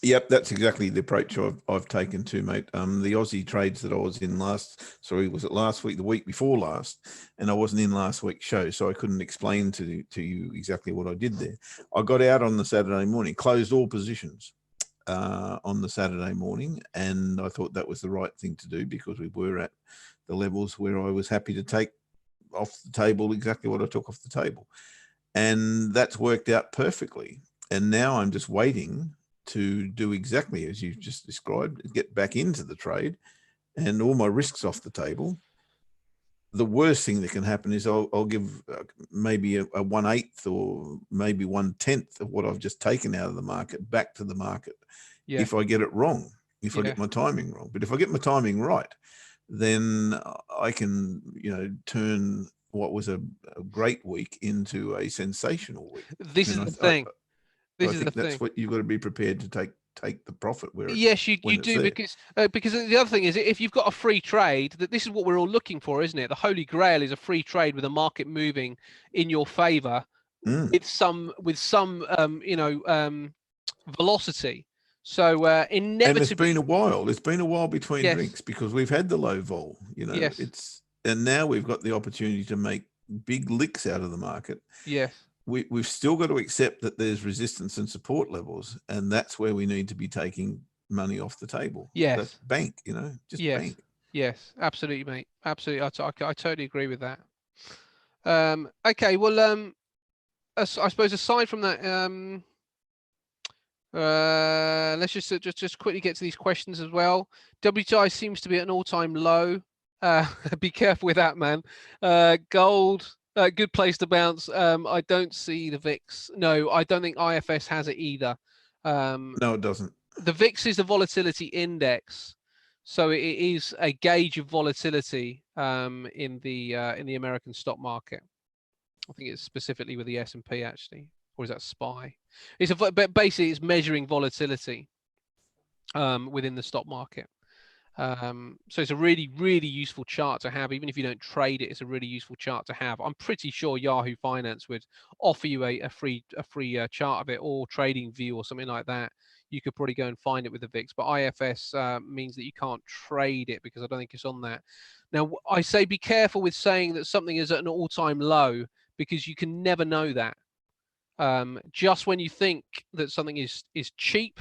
Yep, that's exactly the approach I've taken too, mate. The Aussie trades that I was in was it last week, the week before last, and I wasn't in last week's show, so I couldn't explain to you exactly what I did there. I got out on the Saturday morning, closed all positions on the Saturday morning, and I thought that was the right thing to do, because we were at the levels where I was happy to take off the table exactly what I took off the table. And that's worked out perfectly. And now I'm just waiting to do exactly as you've just described, get back into the trade and all my risks off the table. The worst thing that can happen is I'll give maybe a 1/8 or maybe 1/10 of what I've just taken out of the market back to the market. Yeah. If I get it wrong, if I get my timing wrong. But if I get my timing right, then I can, turn what was a great week into a sensational week. This is the thing. I think that's what you've got to be prepared to take take the profit where it's, yes, you when it's do, there. because the other thing is, if you've got a free trade, that this is what we're all looking for, isn't it? The holy grail is a free trade with a market moving in your favor with some velocity. So And it's inevitably, been a while. It's been a while between yes, drinks because we've had the low vol, yes, and now we've got the opportunity to make big licks out of the market. yes, We've still got to accept that there's resistance and support levels, and that's where we need to be taking money off the table. That's yes, bank, just yes, bank. yes, absolutely, mate, absolutely. I totally agree with that. Okay, well, I suppose aside from that, let's just quickly get to these questions as well. WTI seems to be at an all-time low. Be careful with that, man. Gold, good place to bounce. I don't see the VIX. No, I don't think IFS has it either. No, it doesn't. The VIX is the volatility index, so it is a gauge of volatility in the American stock market. I think it's specifically with the S&P actually, or is that SPY? But basically it's measuring volatility within the stock market. So it's a really, really useful chart to have. Even if you don't trade it, it's a really useful chart to have. I'm pretty sure Yahoo Finance would offer you a free chart of it, or TradingView or something like that. You could probably go and find it with the VIX, but IFS means that you can't trade it because I don't think it's on that. Now, I say be careful with saying that something is at an all-time low, because you can never know that. Just when you think that something is cheap,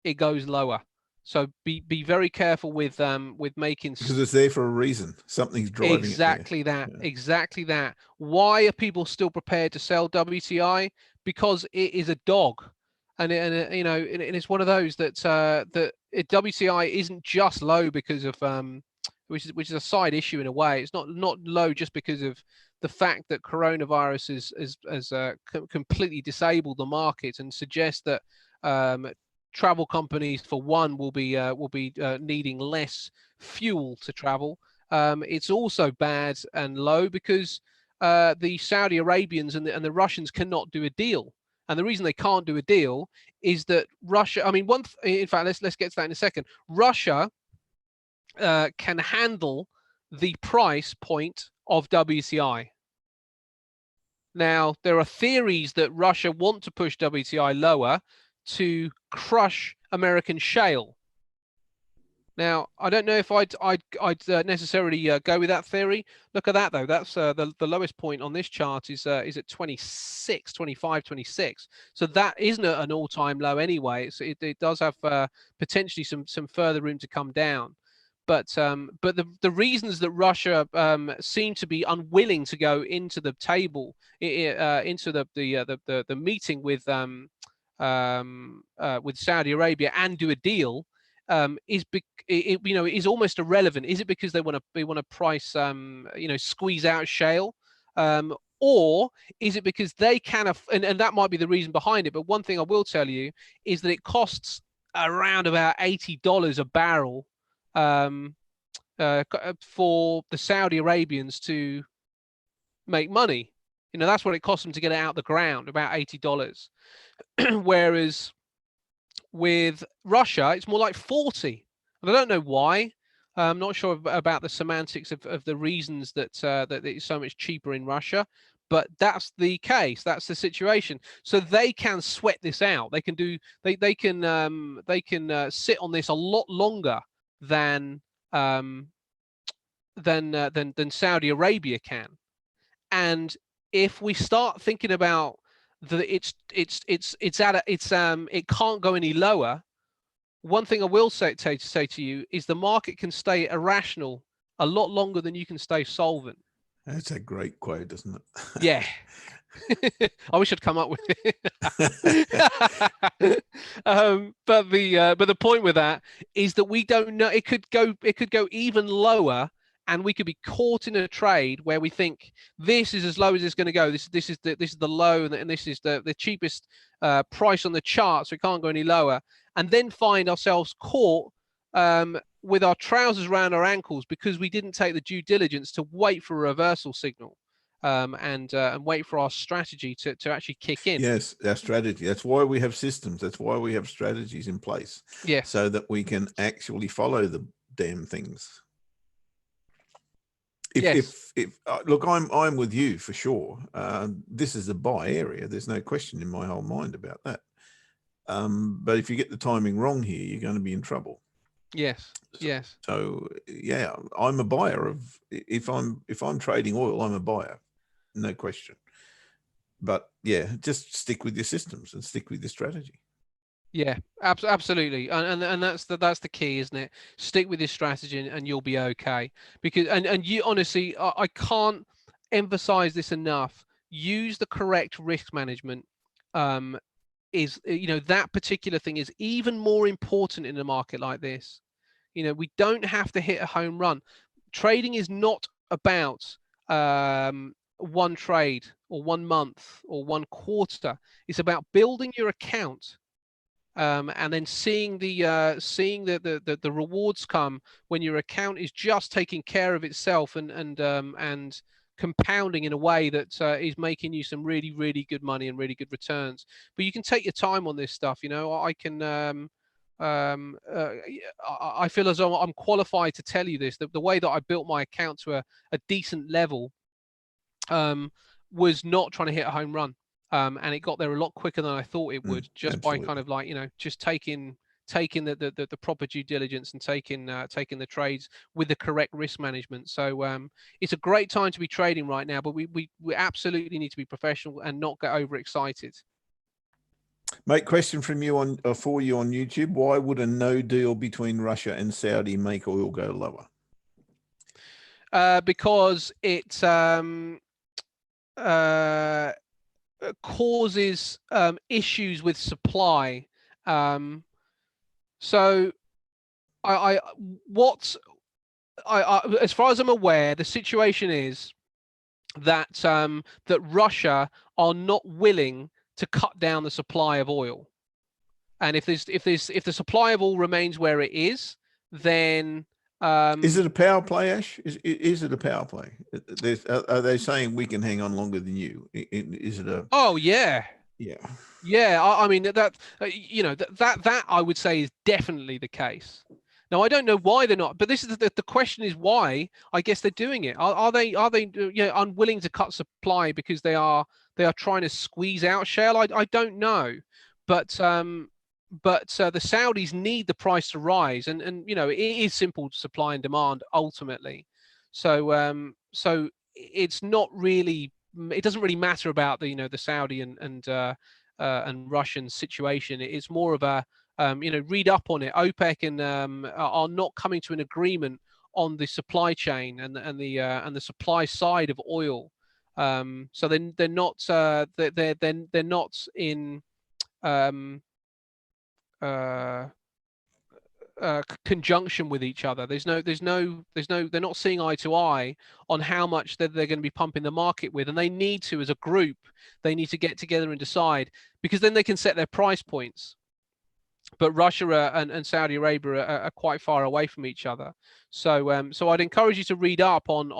it goes lower. So be very careful with making, Because it's there for a reason. Something's driving exactly it there. that. Yeah. Exactly that. Why are people still prepared to sell WTI? Because it is a dog, and it's one of those that WTI isn't just low because of which is a side issue in a way. It's not low just because of the fact that coronavirus has completely disabled the market and suggests that travel companies, for one, will be needing less fuel to travel. It's also bad and low because the Saudi Arabians and the Russians cannot do a deal. And the reason they can't do a deal is that Russia, I mean, in fact, let's get to that in a second. Russia can handle the price point of WTI. Now, there are theories that Russia want to push WTI lower to crush American shale. Now, I don't know if I'd necessarily go with that theory. Look at that, though. That's the lowest point on this chart is at 26, 25, 26. So that isn't an all-time low anyway. It does have potentially some further room to come down. But the reasons that Russia seem to be unwilling to go into the table, into the meeting with Saudi Arabia and do a deal, is almost irrelevant. Is it because they want to price squeeze out shale, or is it because they can and that might be the reason behind it. But one thing I will tell you is that it costs around about $80 a barrel for the Saudi Arabians to make money. That's what it costs them to get it out the ground, about $80. Whereas with Russia, it's more like 40. And I don't know why. I'm not sure about the semantics of the reasons that it's so much cheaper in Russia, but that's the case. That's the situation. So they can sweat this out. They can sit on this a lot longer than Saudi Arabia can. And if we start thinking about it can't go any lower. One thing I will say to you is the market can stay irrational a lot longer than you can stay solvent. That's a great quote, isn't it? Yeah. I wish I'd come up with it. But the point with that is that we don't know. It could go even lower, and we could be caught in a trade where we think this is as low as it's going to go. This is the low, and this is the cheapest price on the chart, so it can't go any lower. And then find ourselves caught with our trousers around our ankles because we didn't take the due diligence to wait for a reversal signal. and wait for our strategy to actually kick in. Yes, our strategy. That's why we have systems. That's why we have strategies in place. Yeah. So that we can actually follow the damn things. If look, I'm with you for sure. This is a buy area. There's no question in my whole mind about that. But if you get the timing wrong here, you're going to be in trouble. Yes. Yes. So yeah, I'm a buyer of, if I'm trading oil, I'm a buyer, no question. But yeah, just stick with your systems and stick with your strategy. Yeah, absolutely, and that's the key, isn't it? Stick with this strategy, and you'll be okay. Because and you honestly, I can't emphasize this enough. Use the correct risk management. Is that particular thing is even more important in a market like this. We don't have to hit a home run. Trading is not about one trade or 1 month or 1 quarter. It's about building your account. And then seeing the rewards come when your account is just taking care of itself and compounding in a way that is making you some really, really good money and really good returns. But you can take your time on this stuff. I can I feel as though I'm qualified to tell you this. The way that I built my account to a decent level was not trying to hit a home run. And it got there a lot quicker than I thought it would, just absolutely. by kind of like, just taking the proper due diligence and taking the trades with the correct risk management. So it's a great time to be trading right now, but we absolutely need to be professional and not get overexcited. Mate, question from you for you on YouTube. Why would a no deal between Russia and Saudi make oil go lower? Because it causes issues with supply. So as far as I'm aware, the situation is that that Russia are not willing to cut down the supply of oil, and if the supply of oil remains where it is, then is it a power play, Ash? Is it a power play? Are they saying we can hang on longer than you? Is it a? Oh yeah. Yeah. I mean that that I would say is definitely the case. Now I don't know why they're not, but this is the question is why. I guess they're doing it. Are they unwilling to cut supply because they are trying to squeeze out shale? I don't know, but the Saudis need the price to rise, and it is simple supply and demand ultimately. So so it's not really, it doesn't really matter about the Saudi and Russian situation. It's more of a read up on it. OPEC and are not coming to an agreement on the supply chain and the supply side of oil. So they're not they're not in conjunction with each other. There's no they're not seeing eye to eye on how much they're going to be pumping the market with, and they need to, as a group, they need to get together and decide, because then they can set their price points. But Russia and Saudi Arabia are quite far away from each other. So so I'd encourage you to read up on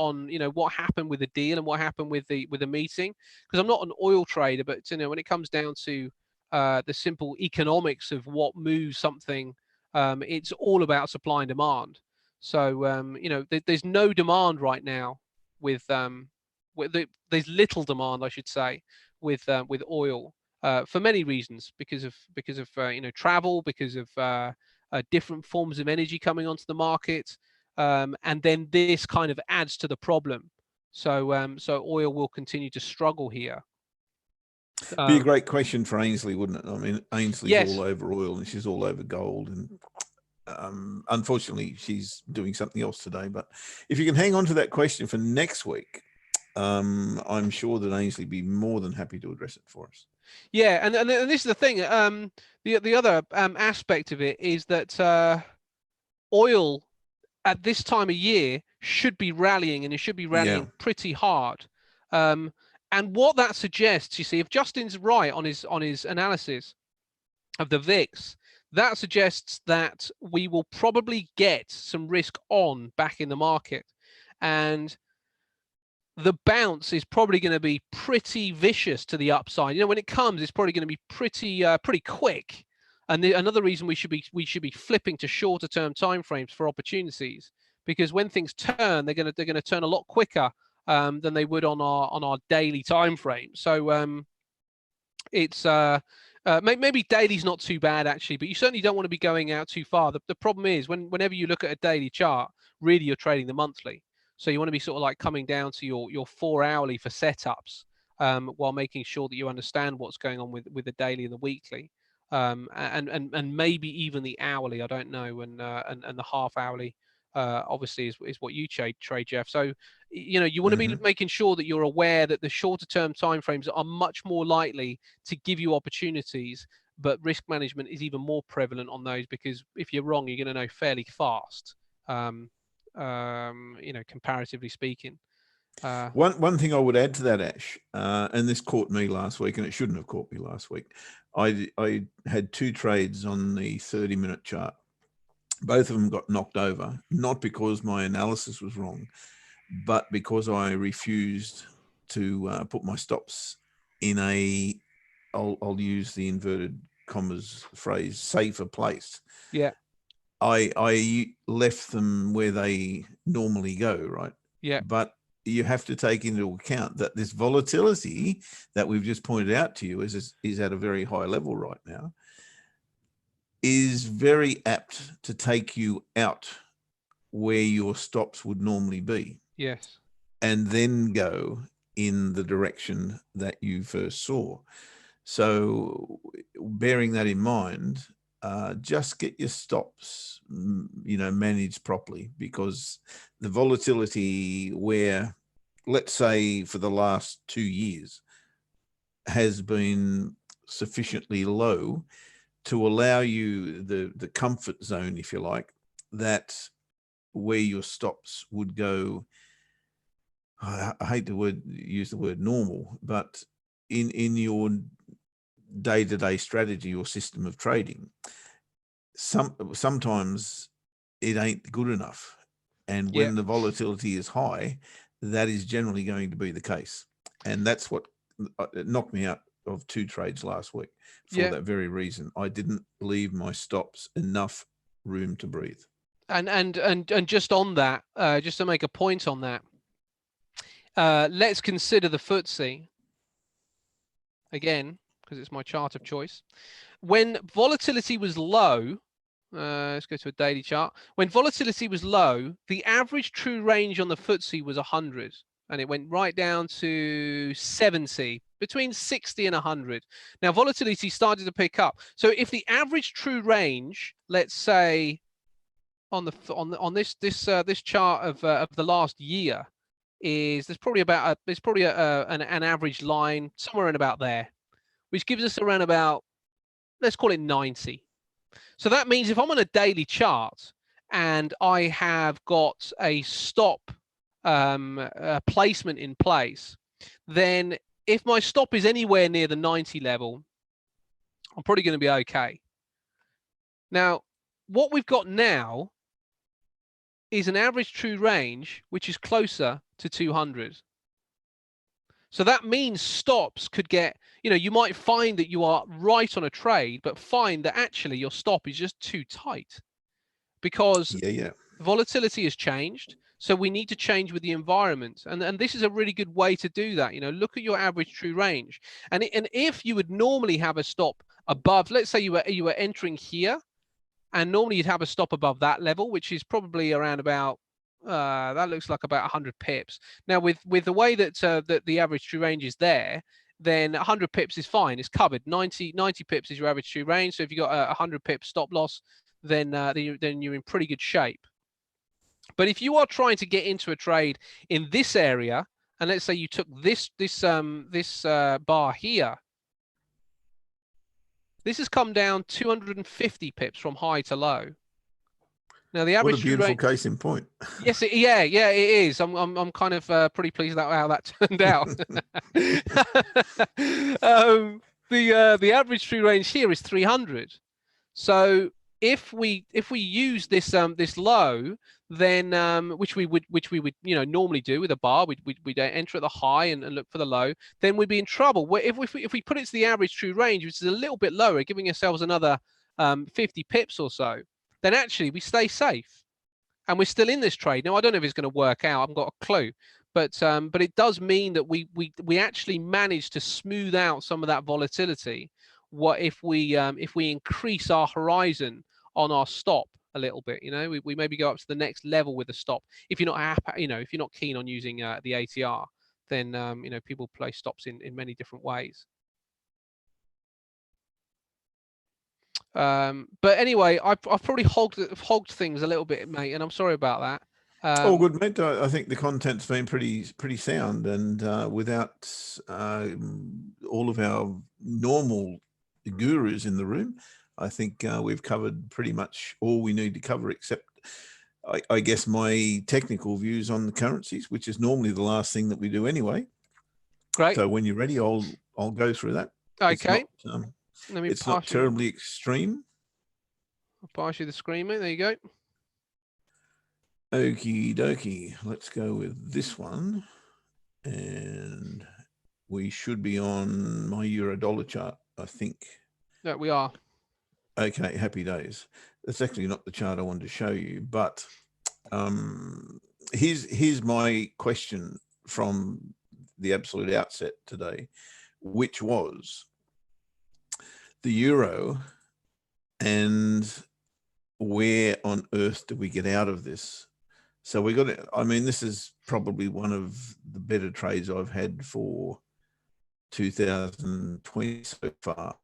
what happened with the deal and what happened with the meeting, because I'm not an oil trader, but when it comes down to the simple economics of what moves something, it's all about supply and demand. So there's no demand right now with there's little demand, I should say, with oil. For many reasons, because of travel, because of different forms of energy coming onto the market, and then this kind of adds to the problem. So so oil will continue to struggle here. Be a great question for Ainsley, wouldn't it? I mean, Ainsley's yes. all over oil and she's all over gold, and unfortunately she's doing something else today. But if you can hang on to that question for next week, I'm sure that Ainsley would be more than happy to address it for us. Yeah, and this is the thing. The other aspect of it is that oil at this time of year should be rallying, and it should be rallying pretty hard. And what that suggests, you see, if Justin's right on his analysis of the VIX, that suggests that we will probably get some risk on back in the market. And the bounce is probably going to be pretty vicious to the upside. You know, when it comes, it's probably going to be pretty quick. And another reason we should be flipping to shorter term timeframes for opportunities, because when things turn, they're going to turn a lot quicker than they would on our daily time frame. So it's maybe daily's not too bad actually, but you certainly don't want to be going out too far. The problem is whenever you look at a daily chart, really you're trading the monthly. So you want to be sort of like coming down to your 4 hourly for setups, while making sure that you understand what's going on with the daily and the weekly, and maybe even the hourly. I don't know, and the half hourly, obviously is what you trade, Jeff. So you know you want to be making sure that you're aware that the shorter term timeframes are much more likely to give you opportunities, but risk management is even more prevalent on those, because if you're wrong, you're going to know fairly fast. You know, comparatively speaking. One thing I would add to that, Ash, and this caught me last week, and it shouldn't have caught me last week. I had 2 trades on the 30-minute chart. Both of them got knocked over, not because my analysis was wrong, but because I refused to put my stops in I'll use the inverted commas phrase, safer place. Yeah. I left them where they normally go, right? Yeah. But you have to take into account that this volatility that we've just pointed out to you is at a very high level right now, is very apt to take you out where your stops would normally be. Yes. And then go in the direction that you first saw. So bearing that in mind, just get your stops, you know, managed properly, because the volatility, where, let's say for the last 2 years, has been sufficiently low to allow you the comfort zone, if you like, that where your stops would go. I hate to use the word normal, but in your day-to-day strategy or system of trading, sometimes it ain't good enough. And when the volatility is high, that is generally going to be the case. And that's what knocked me out of 2 trades last week for that very reason. I didn't leave my stops enough room to breathe. And just on that, just to make a point on that, let's consider the FTSE again, because it's my chart of choice. When volatility was low, let's go to a daily chart. When volatility was low, the average true range on the FTSE was 100, and it went right down to 70, between 60 and 100. Now volatility started to pick up. So if the average true range, let's say, on this chart of the last year, there's probably an average line somewhere in about there, which gives us around about, let's call it 90. So that means if I'm on a daily chart and I have got a stop placement in place, then if my stop is anywhere near the 90 level, I'm probably going to be okay. Now, what we've got now is an average true range which is closer to 200. So that means stops could get, you know, you might find that you are right on a trade, but find that actually your stop is just too tight, because volatility has changed. So we need to change with the environment. And this is a really good way to do that. You know, look at your average true range. And if you would normally have a stop above, let's say you were entering here, and normally you'd have a stop above that level, which is probably around about, that looks like about 100 pips. Now with the way that the average true range is there, then 100 pips is fine. It's covered. 90 pips is your average true range. So if you've got a 100 pip stop loss, then you're in pretty good shape. But if you are trying to get into a trade in this area, and let's say you took this bar here, this has come down 250 pips from high to low. Now the average. What a beautiful case in point. Yes, it is. I'm kind of pretty pleased about how that turned out. The average true range here is 300. So if we use this low, then which we would normally do with a bar, we'd enter at the high and look for the low, then we'd be in trouble. If we put it to the average true range, which is a little bit lower, giving ourselves another 50 pips or so, then actually we stay safe and we're still in this trade. Now I don't know if it's going to work out. I haven't got a clue. But it does mean that we actually manage to smooth out some of that volatility. What if we increase our horizon on our stop a little bit? We maybe go up to the next level with the stop. If you're not happy, if you're not keen on using the ATR, then people play stops in many different ways. But anyway, I've probably hogged things a little bit, mate, and I'm sorry about that. All good, mate. I think the content's been pretty sound, and without all of our normal gurus in the room, I think we've covered pretty much all we need to cover, except I guess my technical views on the currencies, which is normally the last thing that we do anyway. Great. So when you're ready, I'll go through that. Okay. It's not terribly extreme. I'll pass you the screen, mate. There you go. Okie dokie. Let's go with this one. And we should be on my euro dollar chart, I think. Yeah, we are. Okay, happy days. That's actually not the chart I wanted to show you, but here's my question from the absolute outset today, which was the euro and where on earth do we get out of this? So we got it. I mean, this is probably one of the better trades I've had for 2020 so far.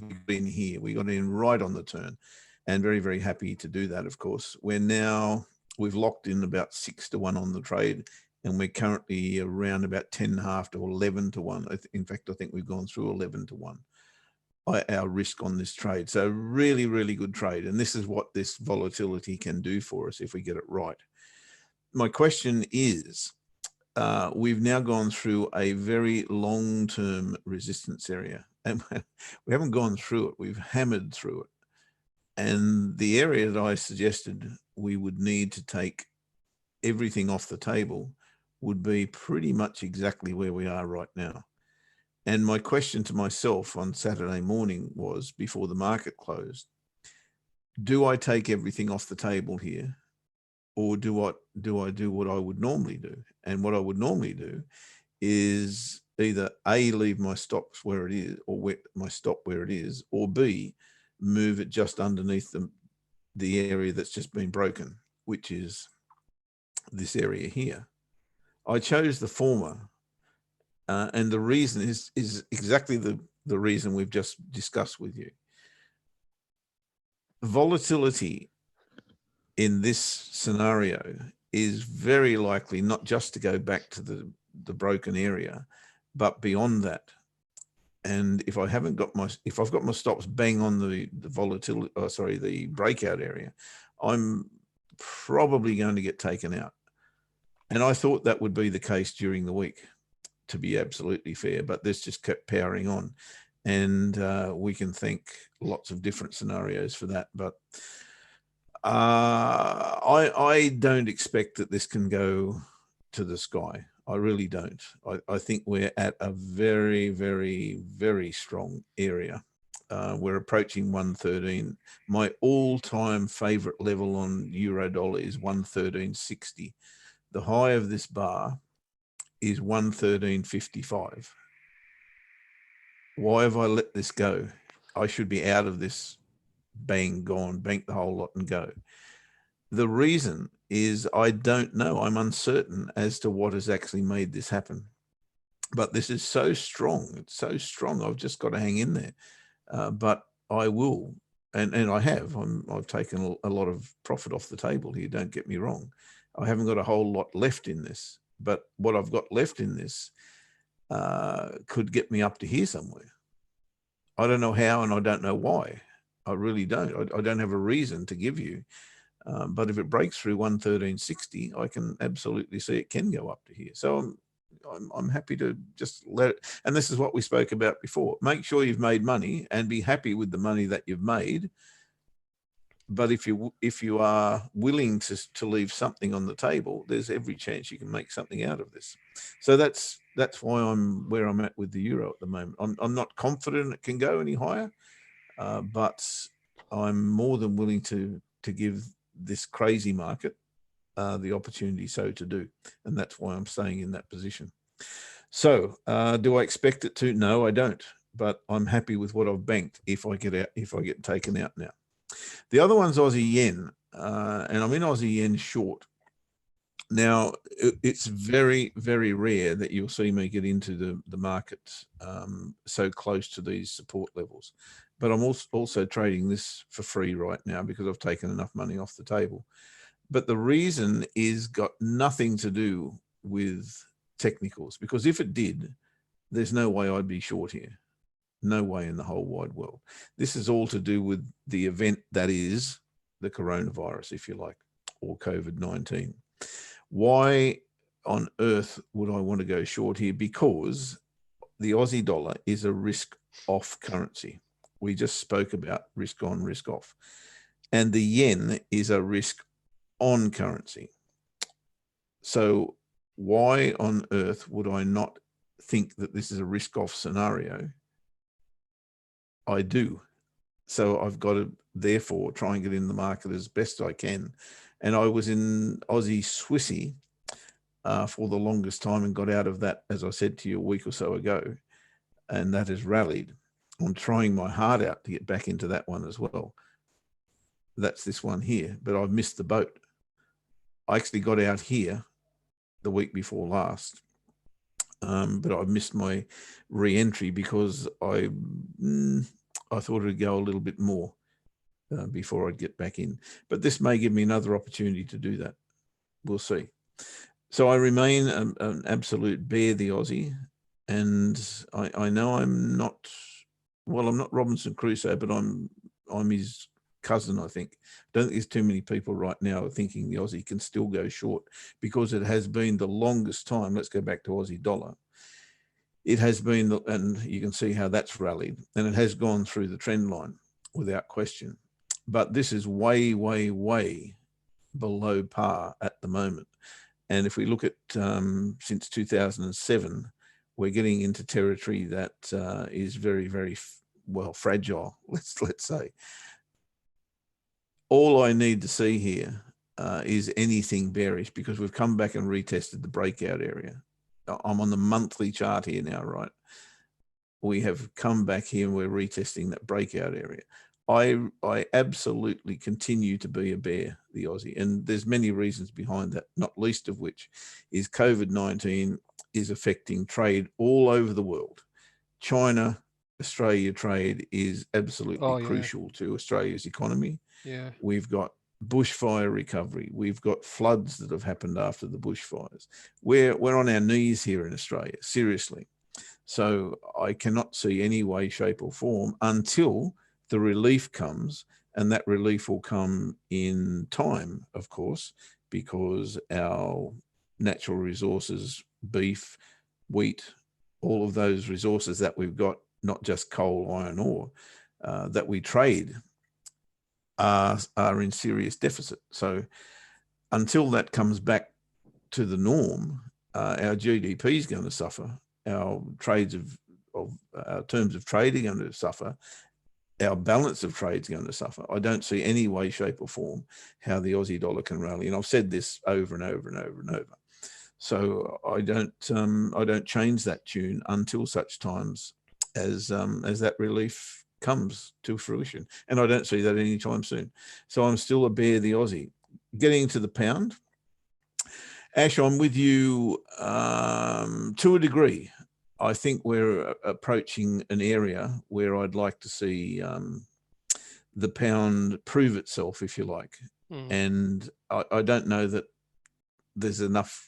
We got in here. We got in right on the turn, and very, very happy to do that, of course. We've locked in about 6-1 on the trade, and we're currently around about 10.5 to 11-1. In fact, I think we've gone through 11-1. Our risk on this trade. So really, really good trade. And this is what this volatility can do for us if we get it right. My question is, we've now gone through a very long-term resistance area, and we haven't gone through it. We've hammered through it. And the area that I suggested we would need to take everything off the table would be pretty much exactly where we are right now. And my question to myself on Saturday morning was, before the market closed, do I take everything off the table here, or do I do what I would normally do? And what I would normally do is either A, leave my stops where it is, or my stop where it is, or B, move it just underneath the area that's just been broken, which is this area here. I chose the former. And the reason is exactly the reason we've just discussed with you. Volatility in this scenario is very likely not just to go back to the broken area, but beyond that. And if I've got my stops bang on the volatility, the breakout area, I'm probably going to get taken out. And I thought that would be the case during the week, to be absolutely fair, but this just kept powering on, and we can think lots of different scenarios for that. But I don't expect that this can go to the sky. I really don't. I think we're at a very, very, very strong area. We're approaching 113. My all-time favorite level on euro dollar is 113.60. The high of this bar is 113.55. Why have I let this go? I should be out of this, bang, gone, bank the whole lot and go. The reason is I don't know. I'm uncertain as to what has actually made this happen. But this is so strong. It's so strong. I've just got to hang in there. But I will, and I have. I've taken a lot of profit off the table here. Don't get me wrong. I haven't got a whole lot left in this. But what I've got left in this could get me up to here somewhere. I don't know how, and I don't know why. I really don't. I don't have a reason to give you. But if it breaks through 113.60, I can absolutely see it can go up to here. So I'm happy to just let it. And this is what we spoke about before. Make sure you've made money and be happy with the money that you've made. But if you are willing to leave something on the table, there's every chance you can make something out of this. So that's why I'm where I'm at with the euro at the moment. I'm not confident it can go any higher, but I'm more than willing to give this crazy market the opportunity so to do, and that's why I'm staying in that position. So do I expect it to? No, I don't. But I'm happy with what I've banked if I get taken out now. The other one's Aussie yen, and I'm in Aussie yen short. Now, it's very, very rare that you'll see me get into the market so close to these support levels. But I'm also trading this for free right now because I've taken enough money off the table. But the reason is got nothing to do with technicals, because if it did, there's no way I'd be short here. No way in the whole wide world. This is all to do with the event that is the coronavirus, if you like, or COVID-19. Why on earth would I want to go short here? Because the Aussie dollar is a risk-off currency. We just spoke about risk on, risk off. And the yen is a risk-on currency. So why on earth would I not think that this is a risk-off scenario? I do. So I've got to, therefore, try and get in the market as best I can. And I was in Aussie Swissy for the longest time and got out of that, as I said to you a week or so ago, and that has rallied. I'm trying my heart out to get back into that one as well. That's this one here, but I've missed the boat. I actually got out here the week before last, but I missed my re-entry because I thought it'd go a little bit more before I'd get back in. But this may give me another opportunity to do that. We'll see. So I remain an absolute bear, the Aussie, and I know I'm not Robinson Crusoe, but I'm his cousin, I think. Don't think there's too many people right now thinking the Aussie can still go short, because it has been the longest time. Let's go back to Aussie dollar. It has been, and you can see how that's rallied, and it has gone through the trend line without question. But this is way, way, way below par at the moment. And if we look at since 2007, we're getting into territory that is very, very fragile. Let's say. All I need to see here is anything bearish, because we've come back and retested the breakout area. I'm on the monthly chart here now, right? We have come back here and we're retesting that breakout area. I absolutely continue to be a bear, the Aussie, and there's many reasons behind that, not least of which is COVID-19 is affecting trade all over the world. China, Australia trade is absolutely crucial to Australia's economy. Yeah. We've got bushfire recovery. We've got floods that have happened after the bushfires. We're on our knees here in Australia, seriously. So I cannot see any way, shape or form until the relief comes, and that relief will come in time, of course, because our natural resources, beef, wheat, all of those resources that we've got, not just coal, iron ore, that we trade, are in serious deficit. So until that comes back to the norm, our GDP is going to suffer. Our trades our terms of trade are going to suffer. Our balance of trade is going to suffer. I don't see any way, shape or form how the Aussie dollar can rally. And I've said this over and over and over and over. So I don't change that tune until such times as that relief comes to fruition. And I don't see that anytime soon. So I'm still a bear, the Aussie. Getting to the pound. Ash, I'm with you to a degree. I think we're approaching an area where I'd like to see the pound prove itself, if you like. And I don't know that there's enough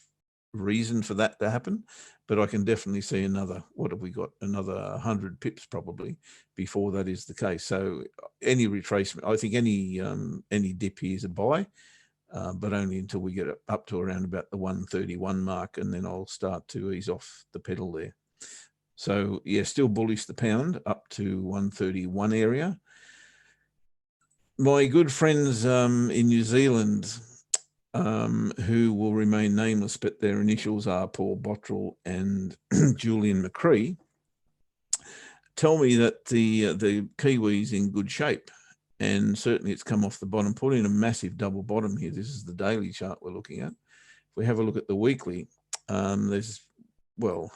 reason for that to happen, but I can definitely see another, what have we got? Another 100 pips probably before that is the case. So any retracement, I think any dip here is a buy. But only until we get up to around about the 131 mark, and then I'll start to ease off the pedal there. So yeah, still bullish the pound up to 131 area. my good friends in New Zealand, who will remain nameless, but their initials are Paul Bottrell and Julian McCree, tell me that the Kiwi's in good shape. And certainly it's come off the bottom, put in a massive double bottom here. This is the daily chart we're looking at. If we have a look at the weekly, there's, well,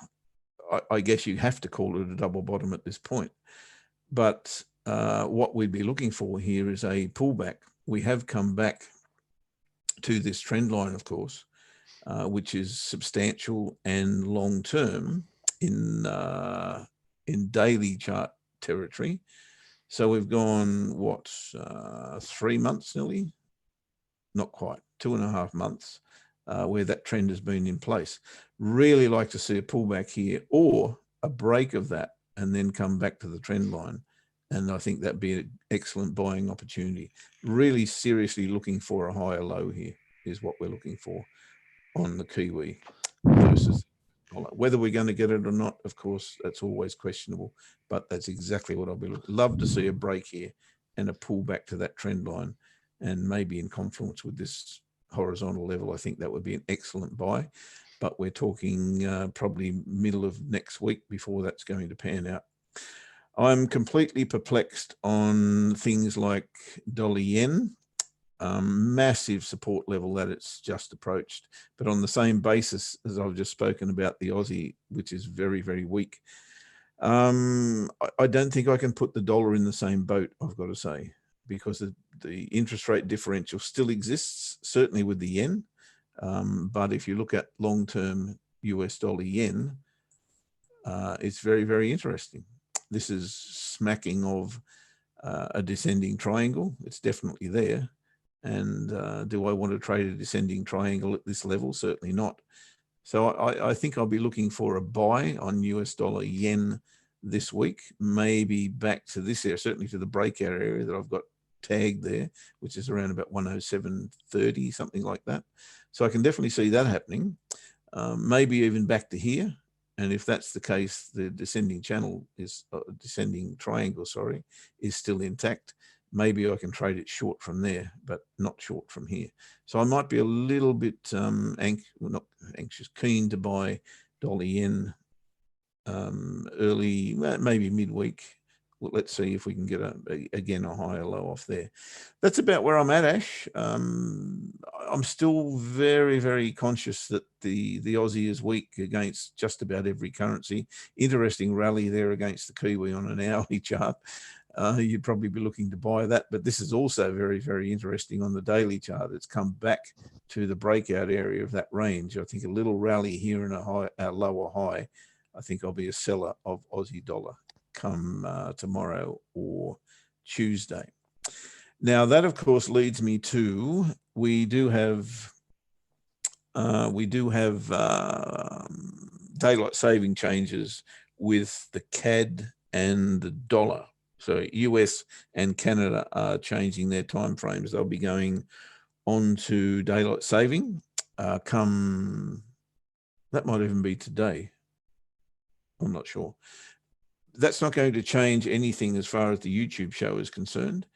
I guess you have to call it a double bottom at this point. But what we'd be looking for here is a pullback. We have come back to this trend line, of course, which is substantial and long-term in daily chart territory. So we've gone, what, 3 months nearly? Not quite, 2.5 months, where that trend has been in place. Really like to see a pullback here or a break of that and then come back to the trend line. And I think that'd be an excellent buying opportunity. Really seriously looking for a higher low here is what we're looking for on the Kiwi versus dollar. Whether we're going to get it or not, of course, that's always questionable, but that's exactly what I'll be looking. Love to see a break here and a pull back to that trend line, and maybe in confluence with this horizontal level. I think that would be an excellent buy, but we're talking probably middle of next week before that's going to pan out. I'm completely perplexed on things like dollar yen. Massive support level that it's just approached, but on the same basis as I've just spoken about the Aussie, which is very, very weak. I don't think I can put the dollar in the same boat, I've got to say, because the interest rate differential still exists, certainly with the yen. But if you look at long-term US dollar yen, it's very, very interesting. This is smacking of a descending triangle. It's definitely there. And do I want to trade a descending triangle at this level? Certainly not. So I think I'll be looking for a buy on US dollar yen this week, maybe back to this area, certainly to the breakout area that I've got tagged there, which is around about 107.30, something like that. So I can definitely see that happening, maybe even back to here. And if that's the case, the descending channel is descending triangle, sorry, is still intact. Maybe I can trade it short from there, but not short from here. So I might be a little bit not anxious, keen to buy dollar yen early, maybe midweek. Well, let's see if we can get again a higher low off there. That's about where I'm at, Ash. I'm still very, very conscious that the Aussie is weak against just about every currency. Interesting rally there against the Kiwi on an hourly chart. You'd probably be looking to buy that, but this is also very, very interesting on the daily chart. It's come back to the breakout area of that range. I think a little rally here and a lower high. I think I'll be a seller of Aussie dollar come tomorrow or Tuesday. Now that, of course, leads me to we do have daylight saving changes with the CAD and the dollar. So US and Canada are changing their timeframes. They'll be going on to daylight saving come, that might even be today. I'm not sure. That's not going to change anything as far as the YouTube show is concerned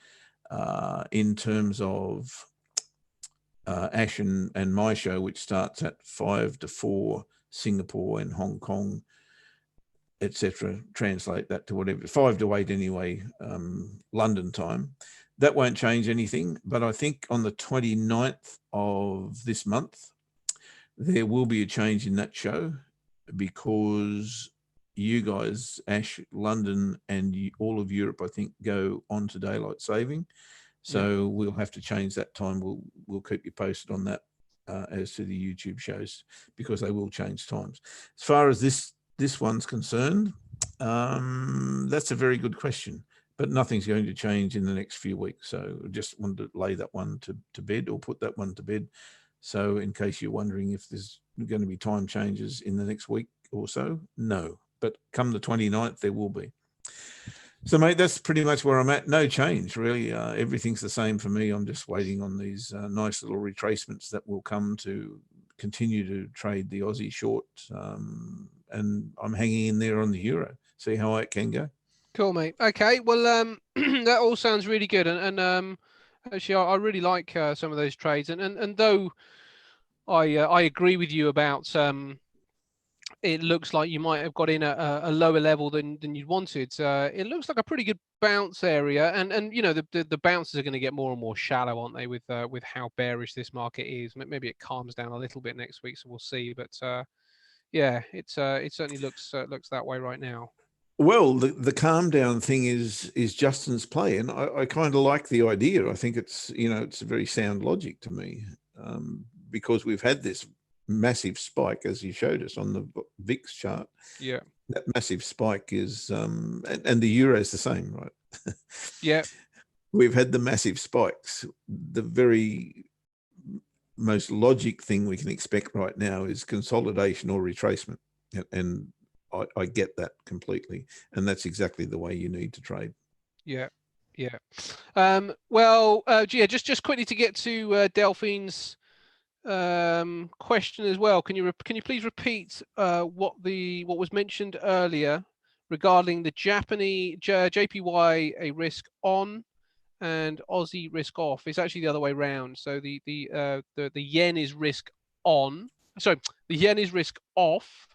in terms of Ash and my show, which starts at 5 to 4 Singapore and Hong Kong, etc. Translate that to whatever, 5 to 8 anyway, London time. That won't change anything, but I think on the 29th of this month, there will be a change in that show because you guys, Ash, London, and all of Europe, I think, go on to daylight saving. So we'll have to change that time. We'll keep you posted on that as to the YouTube shows, because they will change times. As far as this one's concerned, that's a very good question, but nothing's going to change in the next few weeks. So I just wanted to lay that one to bed, or put that one to bed. So in case you're wondering if there's going to be time changes in the next week or so, no. But come the 29th, there will be. So, mate, that's pretty much where I'm at. No change, really. Everything's the same for me. I'm just waiting on these nice little retracements that will come to continue to trade the Aussie short. And I'm hanging in there on the euro. See how it can go. Cool, mate. Okay, well, that all sounds really good. And Actually, I really like some of those trades, and though I agree with you about it looks like you might have got in at a lower level than you'd wanted. It looks like a pretty good bounce area, and you know the bounces are going to get more and more shallow, aren't they? With how bearish this market is, maybe it calms down a little bit next week, so we'll see. But yeah, it certainly looks that way right now. Well, the calm down thing is Justin's play, and I kind of like the idea. I think it's it's a very sound logic to me, because we've had this massive spike, as you showed us on the VIX chart. Yeah. That massive spike is, and the euro is the same, right? Yeah. We've had the massive spikes. The very most logic thing we can expect right now is consolidation or retracement, and I get that completely, and that's exactly the way you need to trade. Yeah, yeah. Well, yeah. Just quickly to get to Delphine's question as well. Can you please repeat what was mentioned earlier regarding the Japanese JPY a risk on and Aussie risk off? It's actually the other way around. So the yen is risk on. Sorry, the yen is risk off.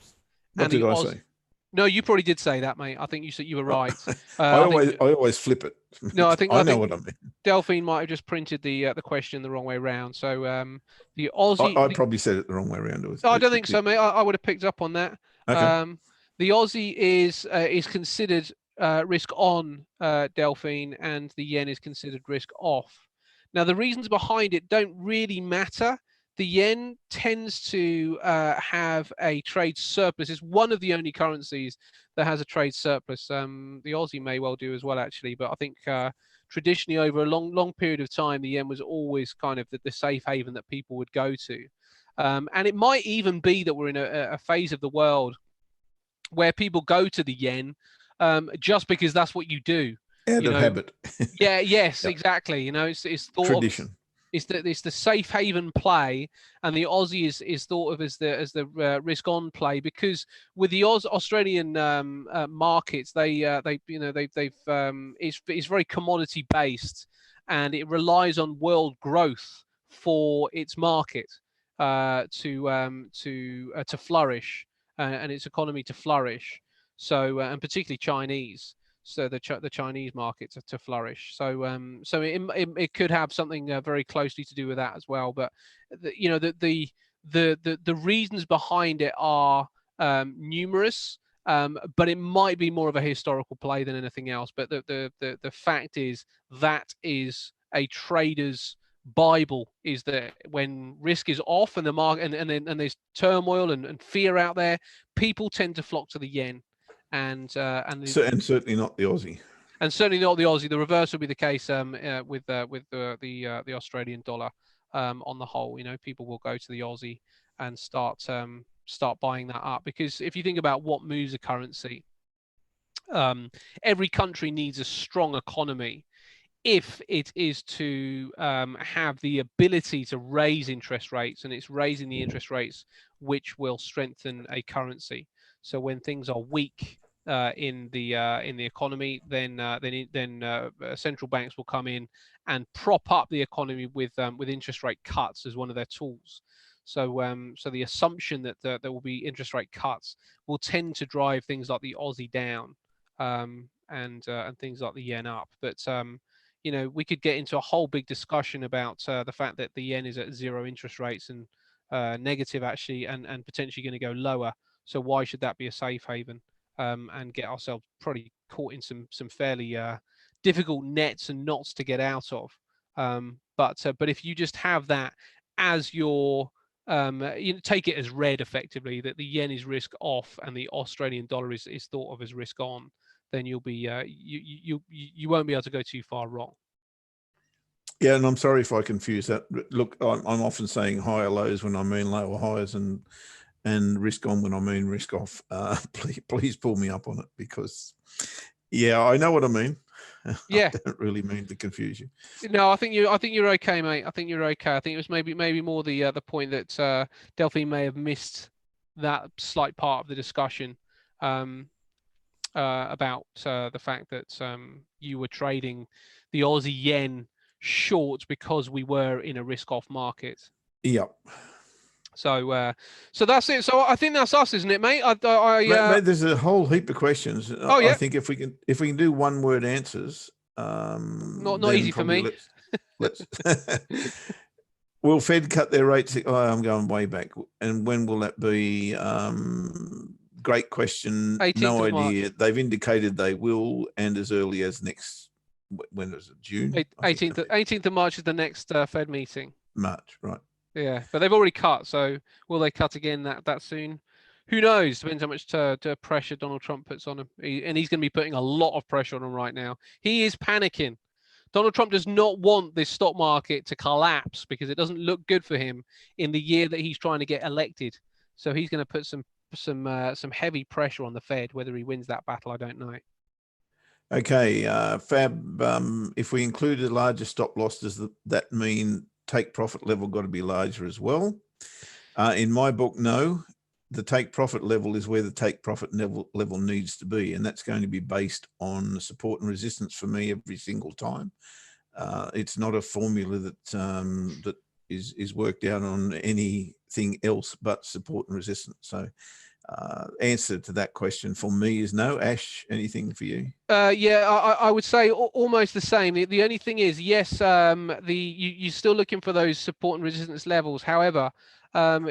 What did I say? No, you probably did say that, mate. I think you said you were right. I always flip it. No, I know what I mean. Delphine might have just printed the question the wrong way around. So the Aussie. I probably said it the wrong way around. No, I don't think so, mate. I would have picked up on that. Okay. The Aussie is considered risk on, Delphine, and the yen is considered risk off. Now, the reasons behind it don't really matter. The yen tends to have a trade surplus. It's one of the only currencies that has a trade surplus. The Aussie may well do as well, actually, but I think traditionally over a long period of time, the yen was always kind of the safe haven that people would go to. And it might even be that we're in a phase of the world where people go to the yen just because that's what you do. Out of habit. Yeah. Yes. Yep. Exactly. It's thought tradition. It's the safe haven play, and the Aussie is thought of as the risk on play, because with the Australian markets, they've it's very commodity based, and it relies on world growth for its market to flourish, and its economy to flourish. So and particularly Chinese. So the Chinese market to flourish. So it could have something very closely to do with that as well. But the reasons behind it are numerous. But it might be more of a historical play than anything else. But the fact is that is a trader's Bible, is that when risk is off and the market and there's turmoil and fear out there, people tend to flock to the yen. And certainly not the Aussie, and certainly not the Aussie. The reverse would be the case with the Australian dollar on the whole. People will go to the Aussie and start buying that up, because if you think about what moves a currency, every country needs a strong economy if it is to have the ability to raise interest rates, and it's raising the interest rates which will strengthen a currency. So when things are weak in the economy, then central banks will come in and prop up the economy with interest rate cuts as one of their tools. So the assumption that there will be interest rate cuts will tend to drive things like the Aussie down, and things like the yen up. But we could get into a whole big discussion about the fact that the yen is at zero interest rates and negative actually, and potentially going to go lower. So why should that be a safe haven, and get ourselves probably caught in some fairly difficult nets and knots to get out of. But if you just have that as your take it as read effectively, that the yen is risk off and the Australian dollar is thought of as risk on, then you'll be you won't be able to go too far wrong. Yeah, and I'm sorry if I confuse that. Look, I'm often saying higher lows when I mean lower highs, and risk on when I mean risk off. Please pull me up on it, because yeah, I know what I mean. Yeah, I don't really mean to confuse you. No, I think you're okay, mate. I think you're okay. I think it was maybe more the point that Delphine may have missed that slight part of the discussion about the fact that you were trading the Aussie yen short because we were in a risk-off market. Yep. So, so that's it. So I think that's us, isn't it, mate? Mate, there's a whole heap of questions. Oh yeah. I think if we can do one-word answers, Not then easy for me. Let's will Fed cut their rates? Oh, I'm going way back. And when will that be? Great question. 18th No of idea. March. They've indicated they will, and as early as next. When is it? June. 18th of March is the next Fed meeting. March, right? Yeah, but they've already cut. So will they cut again that soon? Who knows? Depends how much pressure Donald Trump puts on him, and he's going to be putting a lot of pressure on him right now. He is panicking. Donald Trump does not want this stock market to collapse because it doesn't look good for him in the year that he's trying to get elected. So he's going to put some heavy pressure on the Fed. Whether he wins that battle, I don't know. Okay, Fab. If we include a larger stop loss, does that mean take profit level got to be larger as well? In my book, no. The take profit level is where the take profit level needs to be, and that's going to be based on support and resistance for me every single time. It's not a formula that is worked out on anything else but support and resistance. So answer to that question for me is no. Ash, anything for you? Yeah, I would say almost the same. The only thing is, yes, you're still looking for those support and resistance levels. However,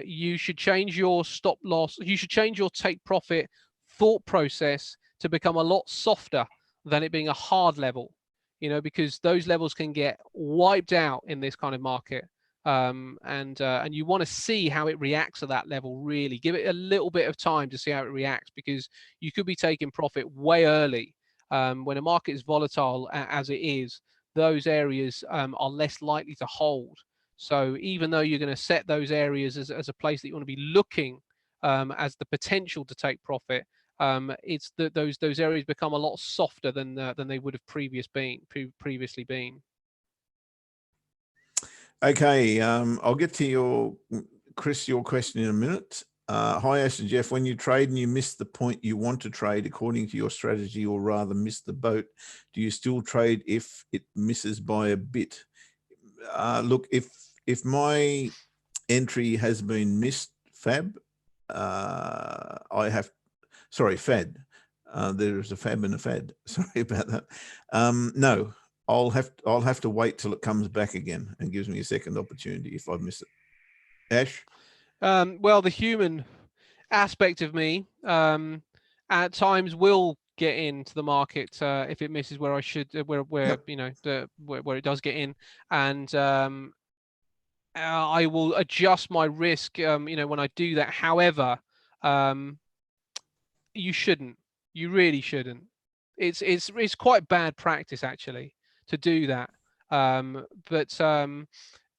you should change your stop loss. You should change your take profit thought process to become a lot softer than it being a hard level, because those levels can get wiped out in this kind of market. And you want to see how it reacts at that level. Really give it a little bit of time to see how it reacts, because you could be taking profit way early. When a market is volatile as it is, those areas are less likely to hold. So even though you're going to set those areas as a place that you want to be looking as the potential to take profit, it's that those areas become a lot softer than they would have previously been. Okay, I'll get to Chris, your question in a minute. Hi, Ash and Jeff. When you trade and you miss the point you want to trade according to your strategy, or rather miss the boat, do you still trade if it misses by a bit? Look, if my entry has been missed, Fab, Fad. There's a Fab and a Fad. Sorry about that. No. I'll have to wait till it comes back again and gives me a second opportunity if I miss it. Ash? Well, the human aspect of me at times will get into the market if it misses where I should, where Yep. where it does get in, and I will adjust my risk when I do that. However, you shouldn't. You really shouldn't. It's quite bad practice actually to do that.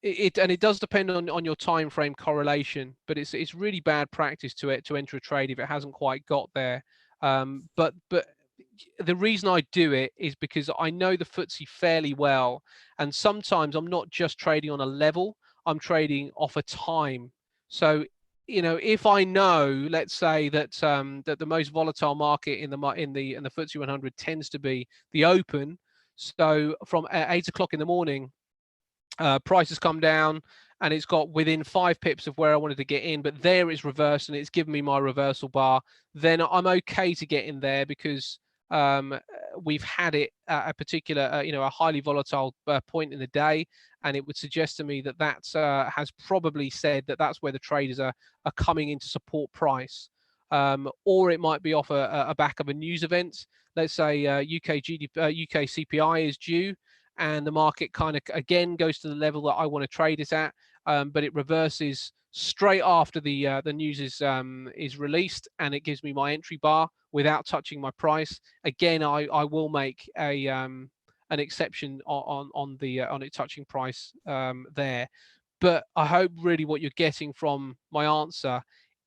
It does depend on your time frame correlation, but it's really bad practice to enter a trade if it hasn't quite got there. But the reason I do it is because I know the FTSE fairly well, and sometimes I'm not just trading on a level, I'm trading off a time. So if I know, let's say that that the most volatile market in the FTSE 100 tends to be the open. So from 8 o'clock in the morning, prices come down and it's got within 5 pips of where I wanted to get in, but there it's reversed and it's given me my reversal bar. Then I'm okay to get in there because we've had it at a particular, a highly volatile point in the day, and it would suggest to me that has probably said that that's where the traders are coming into support price. Or it might be off a back of a news event. Let's say UK CPI is due, and the market kind of again goes to the level that I want to trade it at, but it reverses straight after the news is released, and it gives me my entry bar without touching my price. Again, I will make an exception on it touching price there. But I hope really what you're getting from my answer,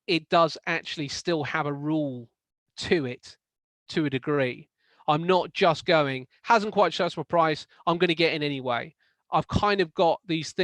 it does actually still have a rule to it to a degree. I'm not just going, hasn't quite touched my price, I'm going to get in anyway. I've kind of got these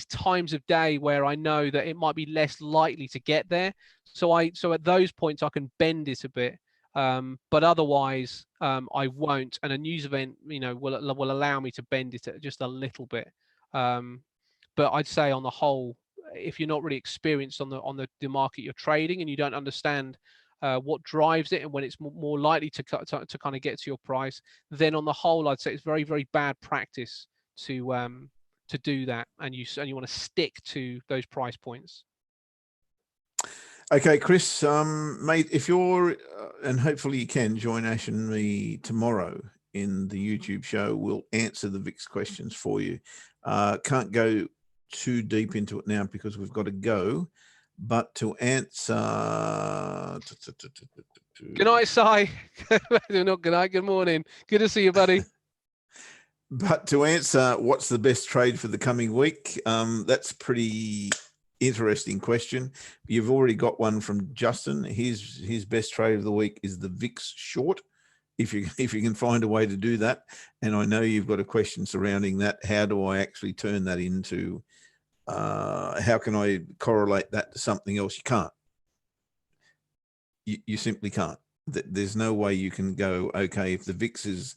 times of day where I know that it might be less likely to get there. So at those points I can bend it a bit. But otherwise, I won't. And a news event, will allow me to bend it just a little bit. But I'd say on the whole, if you're not really experienced on the market you're trading and you don't understand what drives it and when it's more likely to kind of get to your price, then on the whole, I'd say it's very, very bad practice to do that, and you want to stick to those price points. Okay, Chris, mate, if you're, and hopefully you can join Ash and me tomorrow in the YouTube show, we'll answer the VIX questions for you. Can't go too deep into it now because we've got to go, but to answer... Good night, Si. Not good night, good morning. Good to see you, buddy. But to answer what's the best trade for the coming week, that's pretty interesting question. You've already got one from Justin. His best trade of the week is the VIX short, if you can find a way to do that. And I know you've got a question surrounding that. How do I actually turn that into, how can I correlate that to something else? You can't. You simply can't. There's no way you can go, okay, if the VIX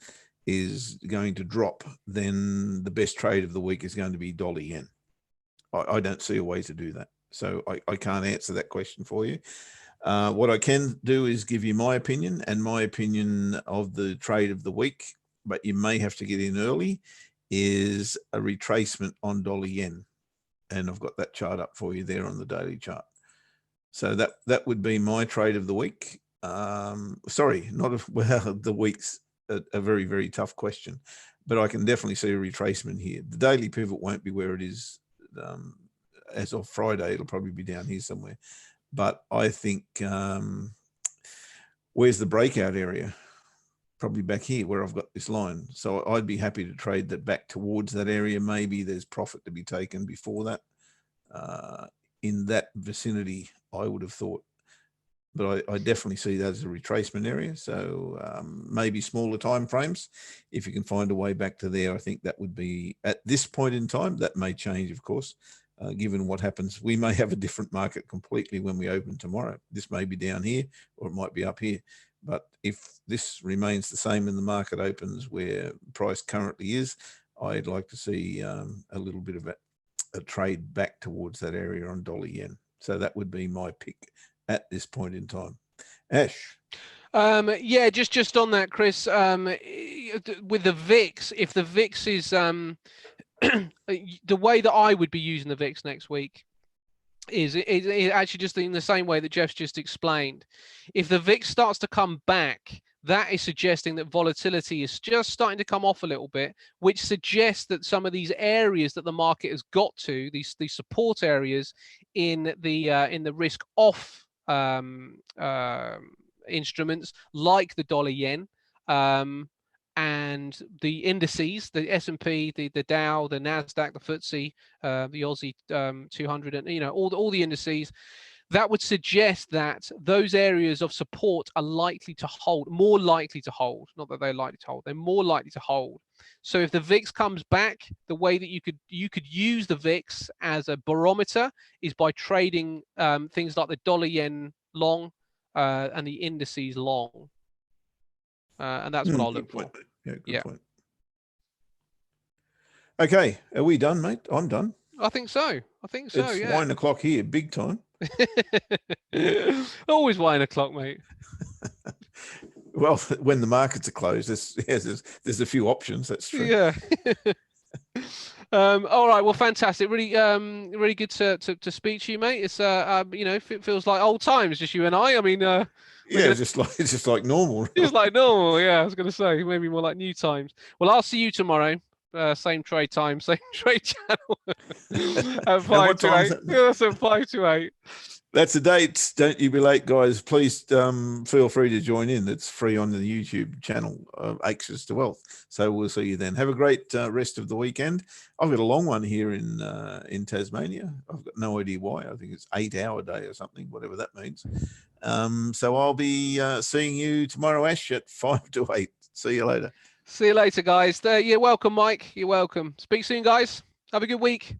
is going to drop, then the best trade of the week is going to be dollar yen. I don't see a way to do that. So I can't answer that question for you. What I can do is give you my opinion, and my opinion of the trade of the week, but you may have to get in early, is a retracement on dollar yen. And I've got that chart up for you there on the daily chart. So that would be my trade of the week. Sorry, not of, well, the week's a very, very tough question, but I can definitely see a retracement here. The daily pivot won't be where it is as of Friday. It'll probably be down here somewhere. But I think, where's the breakout area? Probably back here where I've got this line. So I'd be happy to trade that back towards that area. Maybe there's profit to be taken before that. In that vicinity, I would have thought. But I definitely see that as a retracement area. So maybe smaller time frames. If you can find a way back to there, I think that would be, at this point in time, that may change, of course, given what happens. We may have a different market completely when we open tomorrow. This may be down here or it might be up here. But if this remains the same and the market opens where price currently is, I'd like to see a little bit of a trade back towards that area on dollar yen. So that would be my pick at this point in time. Ash. Yeah, just on that, Chris, with the VIX, if the VIX is the way that I would be using the VIX next week is actually just in the same way that Jeff's just explained. If the VIX starts to come back, that is suggesting that volatility is just starting to come off a little bit, which suggests that some of these areas that the market has got to, these support areas in the risk off instruments like the dollar yen and the indices, the S&P, the Dow, the Nasdaq, the FTSE, the Aussie 200, and all the indices, that would suggest that those areas of support are likely to hold, more likely to hold. Not that they're likely to hold; they're more likely to hold. So if the VIX comes back, the way that you could use the VIX as a barometer is by trading things like the dollar yen long and the indices long, and that's what I'll look for. Yeah, good point. Okay, are we done, mate? I'm done. I think so. It's 9 o'clock here, big time. Always 9 o'clock, mate. Well, when the markets are closed, there's a few options. That's true. Yeah. All right. Well, fantastic. Really, really good to speak to you, mate. It's it feels like old times, just you and I. I mean, yeah, it's just like normal. It's like normal. Yeah, I was going to say maybe more like new times. Well, I'll see you tomorrow. Same trade time, same trade channel at 5 to 8. Yeah, so 5 to 8. That's the date. Don't you be late, guys. Please feel free to join in. It's free on the YouTube channel of Access to Wealth. So we'll see you then. Have a great rest of the weekend. I've got a long one here in Tasmania. I've got no idea why. I think it's 8-hour day or something, whatever that means. So I'll be seeing you tomorrow, Ash, at 5 to 8. See you later. See you later, guys. You're welcome, Mike. You're welcome. Speak soon, guys. Have a good week.